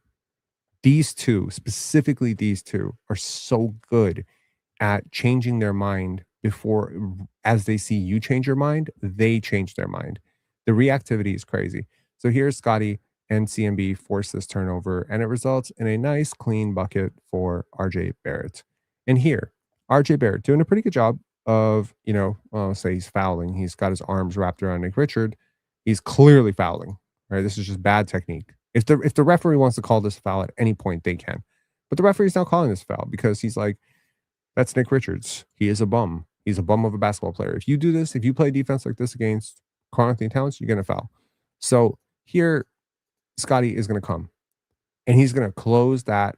These two, specifically these two, are so good at changing their mind before, as they see you change your mind, they change their mind. The reactivity is crazy. So here's Scotty and CMB force this turnover, and it results in a nice clean bucket for RJ Barrett. And here, RJ Barrett doing a pretty good job of, say he's fouling. He's got his arms wrapped around Nick Richard. He's clearly fouling. Right? This is just bad technique. If the referee wants to call this foul at any point, they can. But the referee's not calling this foul because he's like, that's Nick Richards. He is a bum. He's a bum of a basketball player. If you do this, if you play defense like this against Karl-Anthony Towns, you're going to foul. So here, Scotty is going to come, and he's going to close that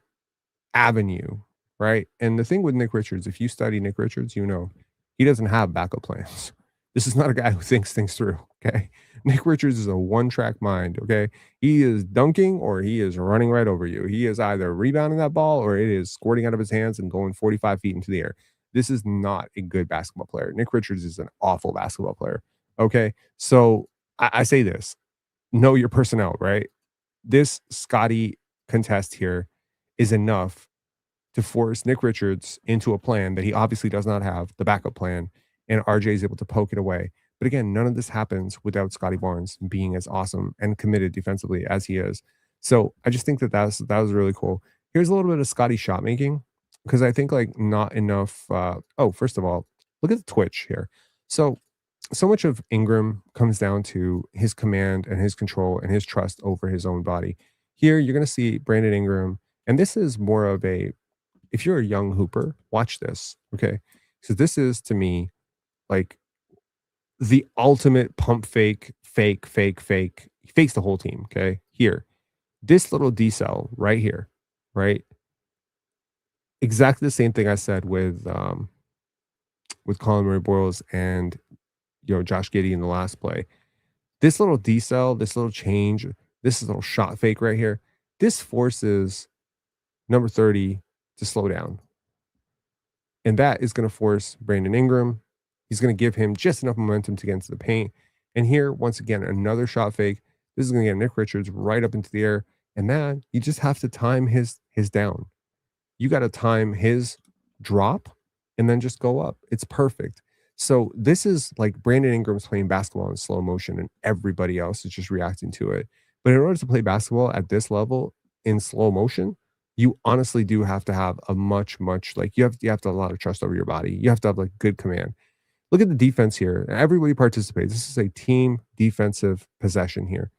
avenue, right? And the thing with Nick Richards, if you study Nick Richards, you know he doesn't have backup plans. This is not a guy who thinks things through, okay? Nick Richards is a one-track mind, okay? He is dunking or he is running right over you. He is either rebounding that ball or it is squirting out of his hands and going 45 feet into the air. This is not a good basketball player. Nick Richards is an awful basketball player, okay? So I say this, know your personnel, right? This Scotty contest here is enough to force Nick Richards into a plan that he obviously does not have, the backup plan, and RJ is able to poke it away. But again, none of this happens without Scotty Barnes being as awesome and committed defensively as he is. So I just think that that was really cool. Here's a little bit of Scotty shot making, because I think like not enough. First of all, look at the twitch here. So much of Ingram comes down to his command and his control and his trust over his own body. Here, you're going to see Brandon Ingram, and this is more of a, if you're a young hooper, watch this, okay? So this is, to me, like the ultimate pump fake. He fakes the whole team, okay? Here, this little decel right here, right? Exactly the same thing I said with Colin Murray Boyles and Josh Giddey in the last play. This little decel, this little change, this little shot fake right here, this forces number 30 to slow down. And that is going to force Brandon Ingram. He's going to give him just enough momentum to get into the paint. And here, once again, another shot fake. This is going to get Nick Richards right up into the air. And then you just have to time his down. You got to time his drop and then just go up. It's perfect. So this is like Brandon Ingram's playing basketball in slow motion and everybody else is just reacting to it. But in order to play basketball at this level in slow motion, you honestly do have to have a much, like you have to have a lot of trust over your body. You have to have like good command. Look at the defense here. Everybody participates. This is a team defensive possession here.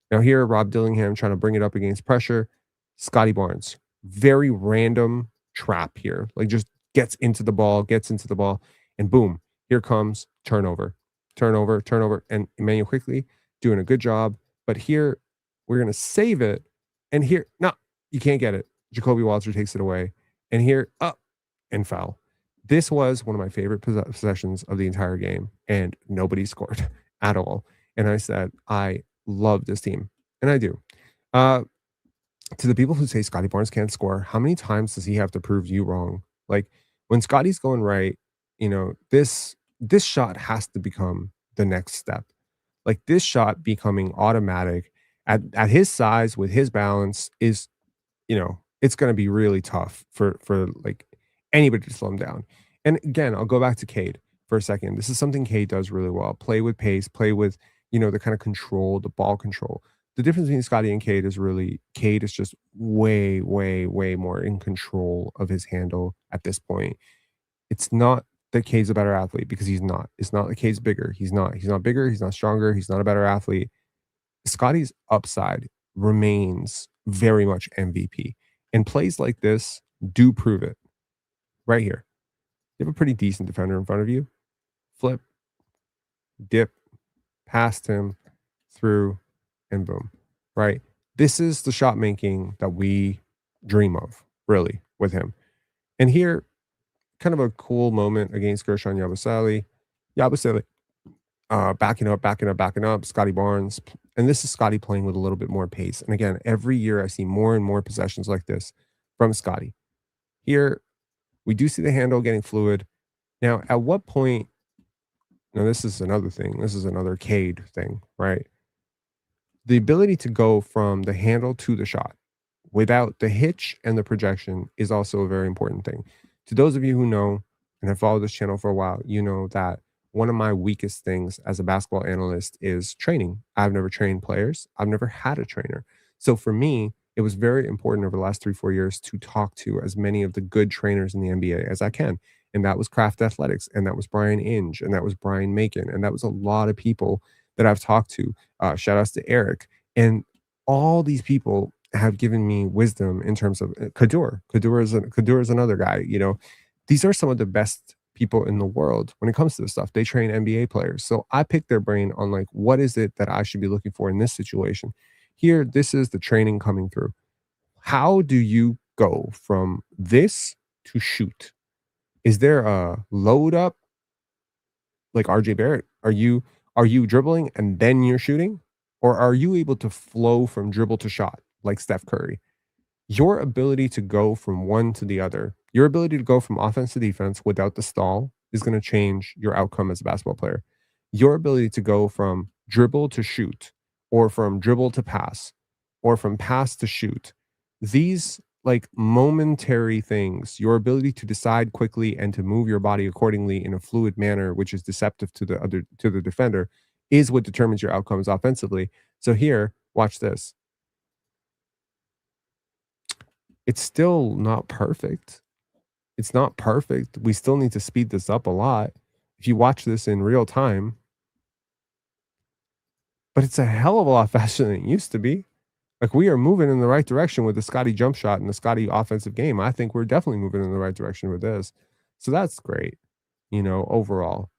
Now here, Rob Dillingham trying to bring it up against pressure. Scotty Barnes, very random trap here. Like just gets into the ball, and boom, here comes turnover. And Emmanuel Quickley doing a good job. But here, we're going to save it. And here, no, you can't get it. Jacoby Walter takes it away. And here, up and foul. This was one of my favorite possessions of the entire game, and nobody scored at all. And I said, I love this team, and I do. To the people who say Scotty Barnes can't score, how many times does he have to prove you wrong? Like when Scotty's going right, this shot has to become the next step. Like this shot becoming automatic at his size with his balance is, it's going to be really tough for like anybody to slow him down. And again, I'll go back to Cade for a second. This is something Cade does really well. Play with pace, play with, the kind of control, the ball control. The difference between Scotty and Cade is just way, way, way more in control of his handle at this point. It's not that Cade's a better athlete, because he's not. It's not that Cade's bigger. He's not bigger. He's not stronger. He's not a better athlete. Scotty's upside remains very much MVP. And plays like this do prove it. Right here. You have a pretty decent defender in front of you. Flip, dip, past him, through, and boom. Right? This is the shot making that we dream of, really, with him. And here, kind of a cool moment against Gershon Yabusele. Backing up, Scotty Barnes. And this is Scotty playing with a little bit more pace. And again, every year I see more and more possessions like this from Scotty. Here, we do see the handle getting fluid. Now, at what point Now, this is another thing. This is another Cade thing, right? The ability to go from the handle to the shot without the hitch and the projection is also a very important thing. To those of you who know and have followed this channel for a while, you know that one of my weakest things as a basketball analyst is training. I've never trained players. I've never had a trainer. So for me, it was very important over the last 3, 4 years to talk to as many of the good trainers in the NBA as I can. And that was Craft Athletics, and that was Brian Inge, and that was Brian Macon, and that was a lot of people that I've talked to. Shout outs to Eric. And all these people have given me wisdom in terms of Kadur. Kadur is another guy. You know, these are some of the best people in the world when it comes to this stuff. They train NBA players. So I picked their brain on like, what is it that I should be looking for in this situation? Here, this is the training coming through. How do you go from this to shoot? Is there a load up like RJ Barrett? Are you dribbling and then you're shooting? Or are you able to flow from dribble to shot like Steph Curry? Your ability to go from one to the other, your ability to go from offense to defense without the stall is going to change your outcome as a basketball player. Your ability to go from dribble to shoot, or from dribble to pass, or from pass to shoot, these like momentary things, your ability to decide quickly and to move your body accordingly in a fluid manner, which is deceptive to the defender, is what determines your outcomes offensively. So here, watch this. It's still not perfect. It's not perfect. We still need to speed this up a lot. If you watch this in real time, but it's a hell of a lot faster than it used to be. Like, we are moving in the right direction with the Scotty jump shot and the Scotty offensive game. I think we're definitely moving in the right direction with this. So that's great, you know, overall.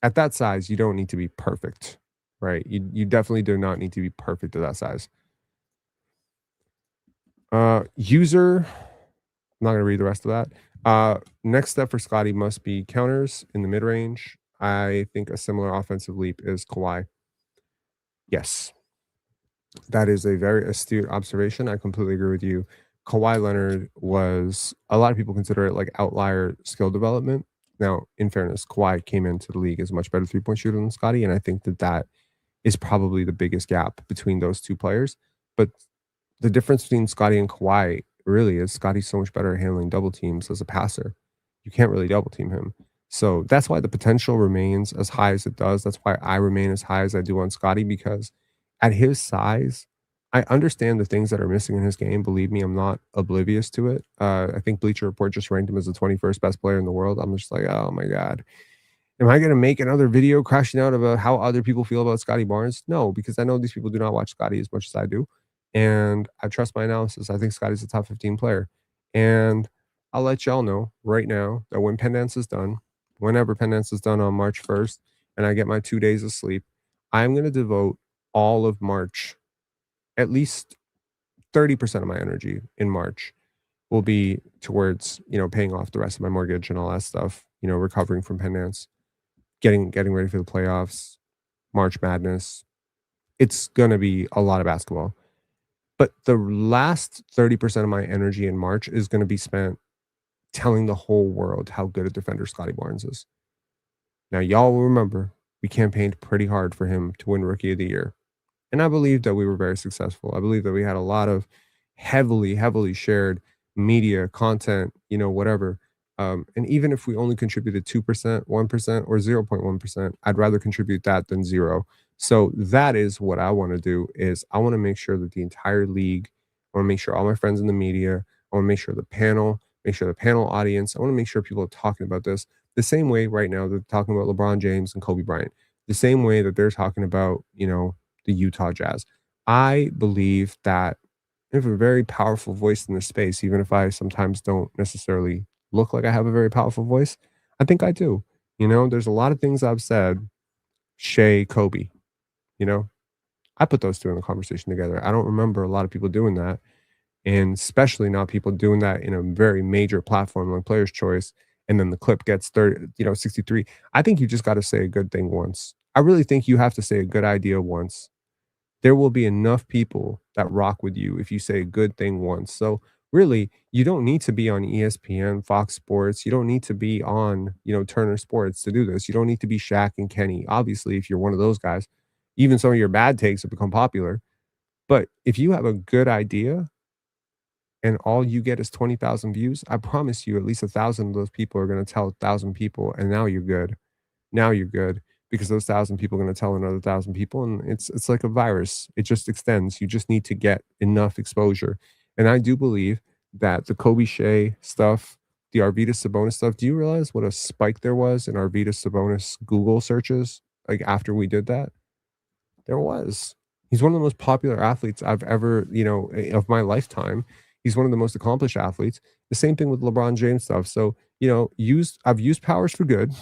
At that size, you don't need to be perfect, right? You definitely do not need to be perfect at that size. User, I'm not going to read the rest of that. Next step for Scotty must be counters in the mid-range. I think a similar offensive leap is Kawhi. Yes. That is a very astute observation. I completely agree with you. Kawhi Leonard was, a lot of people consider it like outlier skill development. Now, in fairness, Kawhi came into the league as a much better three-point shooter than Scotty, and I think that is probably the biggest gap between those two players. But the difference between Scotty and Kawhi really is Scotty's so much better at handling double teams as a passer. You can't really double team him. So that's why the potential remains as high as it does. That's why I remain as high as I do on Scotty, because at his size, I understand the things that are missing in his game. Believe me, I'm not oblivious to it. I think Bleacher Report just ranked him as the 21st best player in the world. I'm just like, oh my God. Am I going to make another video crashing out about how other people feel about Scotty Barnes? No, because I know these people do not watch Scotty as much as I do. And I trust my analysis. I think Scotty's a top 15 player. And I'll let y'all know right now that when Penn Dance is done, whenever Penn Dance is done on March 1st, and I get my 2 days of sleep, I'm going to devote all of March, at least 30% of my energy in March will be towards, you know, paying off the rest of my mortgage and all that stuff, you know, recovering from Penn Dance, getting ready for the playoffs, March Madness. It's going to be a lot of basketball. But the last 30% of my energy in March is going to be spent telling the whole world how good a defender Scotty Barnes is. Now, y'all will remember we campaigned pretty hard for him to win Rookie of the Year. And I believe that we were very successful. I believe that we had a lot of heavily shared media content, you know, whatever. And even if we only contributed 2%, 1%, or 0.1%, I'd rather contribute that than zero. So that is what I want to do, is I want to make sure that the entire league, I want to make sure all my friends in the media, I want to make sure the panel audience, I want to make sure people are talking about this the same way right now they're talking about LeBron James and Kobe Bryant, the same way that they're talking about, you know, the Utah Jazz. I believe that I have a very powerful voice in this space, even if I sometimes don't necessarily look like I have a very powerful voice. I think I do. You know, there's a lot of things I've said, Shea, Kobe, you know, I put those two in the conversation together. I don't remember a lot of people doing that, and especially not people doing that in a very major platform like Player's Choice. And then the clip gets 30, you know, 63. I think you just got to say a good thing once. I really think you have to say a good idea once. There will be enough people that rock with you if you say a good thing once. So really, you don't need to be on ESPN, Fox Sports. You don't need to be on, Turner Sports to do this. You don't need to be Shaq and Kenny. Obviously, if you're one of those guys, even some of your bad takes have become popular. But if you have a good idea and all you get is 20,000 views, I promise you at least 1,000 of those people are going to tell 1,000 people, and now you're good. Now you're good because those 1,000 people are going to tell another 1,000 people, and it's like a virus. It just extends. You just need to get enough exposure. And I do believe that the Kobe Shea stuff, the Arvydas Sabonis stuff, do you realize what a spike there was in Arvydas Sabonis Google searches, like, after we did that? There was. He's one of the most popular athletes I've ever, of my lifetime. He's one of the most accomplished athletes. The same thing with LeBron James stuff. So, I've used powers for good.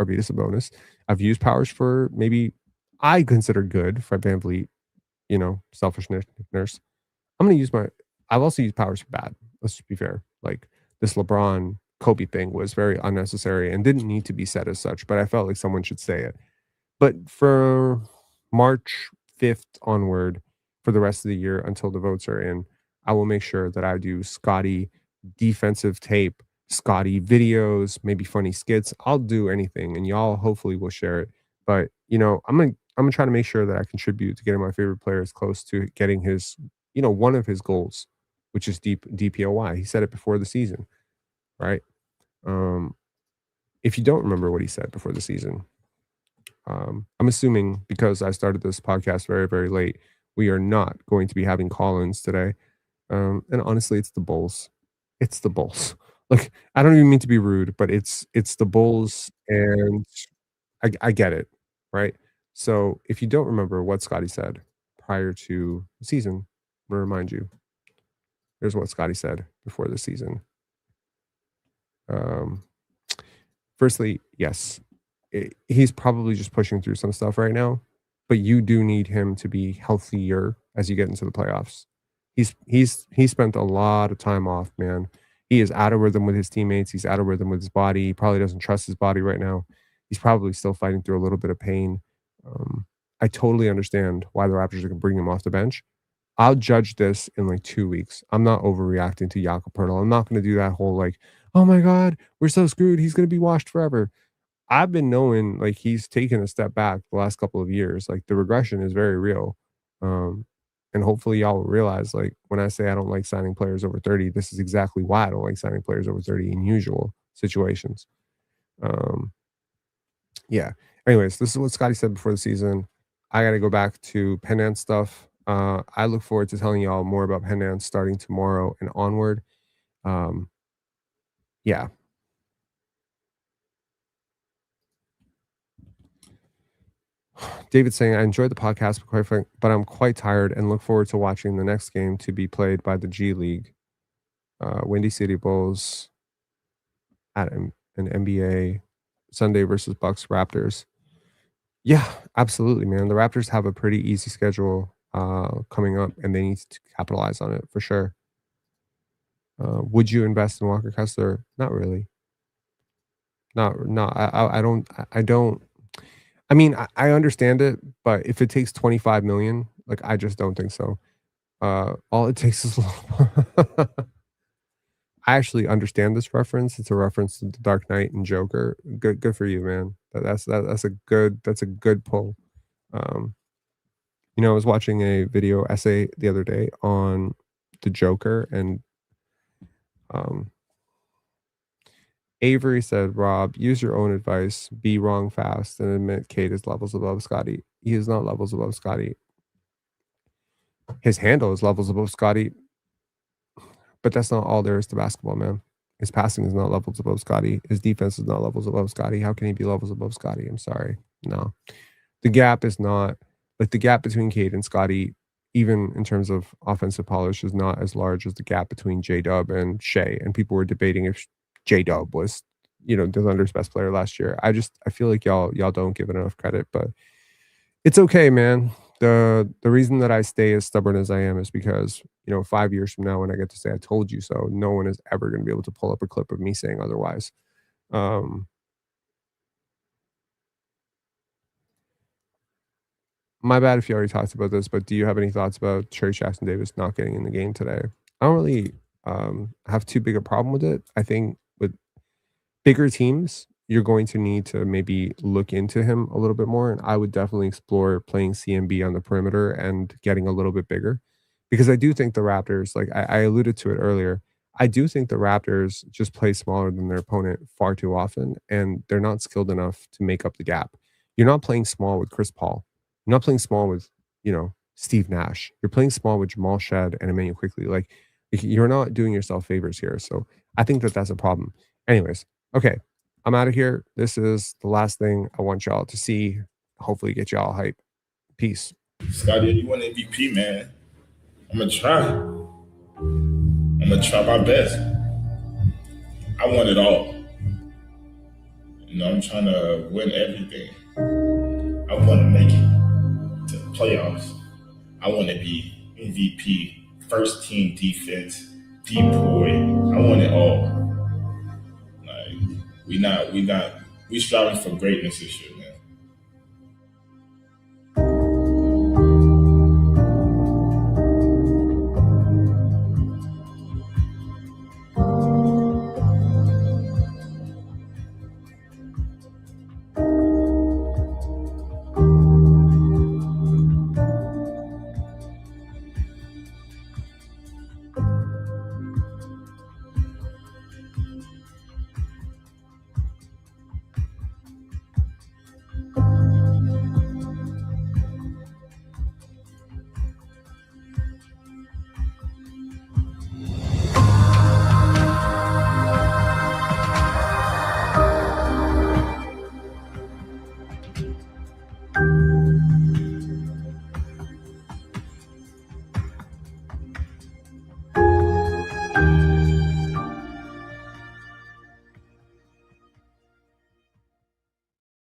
Arvydas Sabonis. I've used powers for maybe I consider good. Fred VanVleet, selfishness. I'm gonna use I've also used powers for bad. Let's just be fair. Like, this LeBron Kobe thing was very unnecessary and didn't need to be said as such, but I felt like someone should say it. But for March 5th onward, for the rest of the year until the votes are in, I will make sure that I do Scotty defensive tape, Scotty videos, maybe funny skits. I'll do anything, and y'all hopefully will share it. But I'm gonna try to make sure that I contribute to getting my favorite players close to getting his, one of his goals, which is DPOY. He said it before the season, right? If you don't remember what he said before the season, I'm assuming because I started this podcast very, very late, we are not going to be having call-ins today. And honestly, it's the Bulls. It's the Bulls. Like, I don't even mean to be rude, but it's the Bulls, and I get it, right? So if you don't remember what Scotty said prior to the season, I'm gonna remind you. Here's what Scotty said before the season. Firstly, yes, he's probably just pushing through some stuff right now, but you do need him to be healthier as you get into the playoffs. He's spent a lot of time off, man. He is out of rhythm with his teammates. He's out of rhythm with his body. He probably doesn't trust his body right now. He's probably still fighting through a little bit of pain. I totally understand why the Raptors are going to bring him off the bench. I'll judge this in like 2 weeks. I'm not overreacting to Jakob Poeltl. I'm not going to do that whole like, oh my God, we're so screwed. He's going to be washed forever. I've been knowing like he's taken a step back the last couple of years. Like, the regression is very real. And hopefully y'all will realize, like, when I say I don't like signing players over 30, this is exactly why I don't like signing players over 30 in usual situations. Yeah. Anyways, this is what Scotty said before the season. I got to go back to Penance stuff. I look forward to telling y'all more about Penance starting tomorrow and onward. Yeah. David saying, I enjoyed the podcast, but I'm quite tired and look forward to watching the next game to be played by the G League. Windy City Bulls at an NBA Sunday versus Bucks Raptors. Yeah, absolutely, man. The Raptors have a pretty easy schedule coming up, and they need to capitalize on it for sure. Would you invest in Walker Kessler? Not really. I don't. I mean, I understand it, but if it takes 25 million, like, I just don't think so. All it takes is I actually understand this reference. It's a reference to the Dark Knight and Joker. Good for you, man. That's a good pull. I was watching a video essay the other day on the Joker, and Avery said, Rob, use your own advice, be wrong fast, and admit Cade is levels above Scotty. He is not levels above Scotty. His handle is levels above Scotty, but that's not all there is to basketball, man. His passing is not levels above Scotty. His defense is not levels above Scotty. How can he be levels above Scotty? I'm sorry. No. The gap is not, like, the gap between Cade and Scotty, even in terms of offensive polish, is not as large as the gap between J-Dub and Shea. And people were debating if J-Dub was, the Thunder's best player last year. I feel like y'all don't give it enough credit, but it's okay, man. The reason that I stay as stubborn as I am is because, 5 years from now, when I get to say I told you so, no one is ever going to be able to pull up a clip of me saying otherwise. My bad if you already talked about this, but do you have any thoughts about Trey Jackson Davis not getting in the game today? I don't really have too big a problem with it. I think with bigger teams, you're going to need to maybe look into him a little bit more. And I would definitely explore playing CMB on the perimeter and getting a little bit bigger. Because I do think the Raptors, like I alluded to it earlier, I do think the Raptors just play smaller than their opponent far too often, and they're not skilled enough to make up the gap. You're not playing small with Chris Paul. You're not playing small with, Steve Nash. You're playing small with Jamal Shed and Emmanuel Quickly. Like, you're not doing yourself favors here. So I think that that's a problem. Anyways, okay, I'm out of here. This is the last thing I want y'all to see. Hopefully, get y'all hype. Peace. Scotty, you want MVP, man? I'm gonna try. I'm gonna try my best. I want it all. I'm trying to win everything. I want to make it to the playoffs. I want to be MVP, first team defense, D-boy. I want it all. Like we striving for greatness this year, man.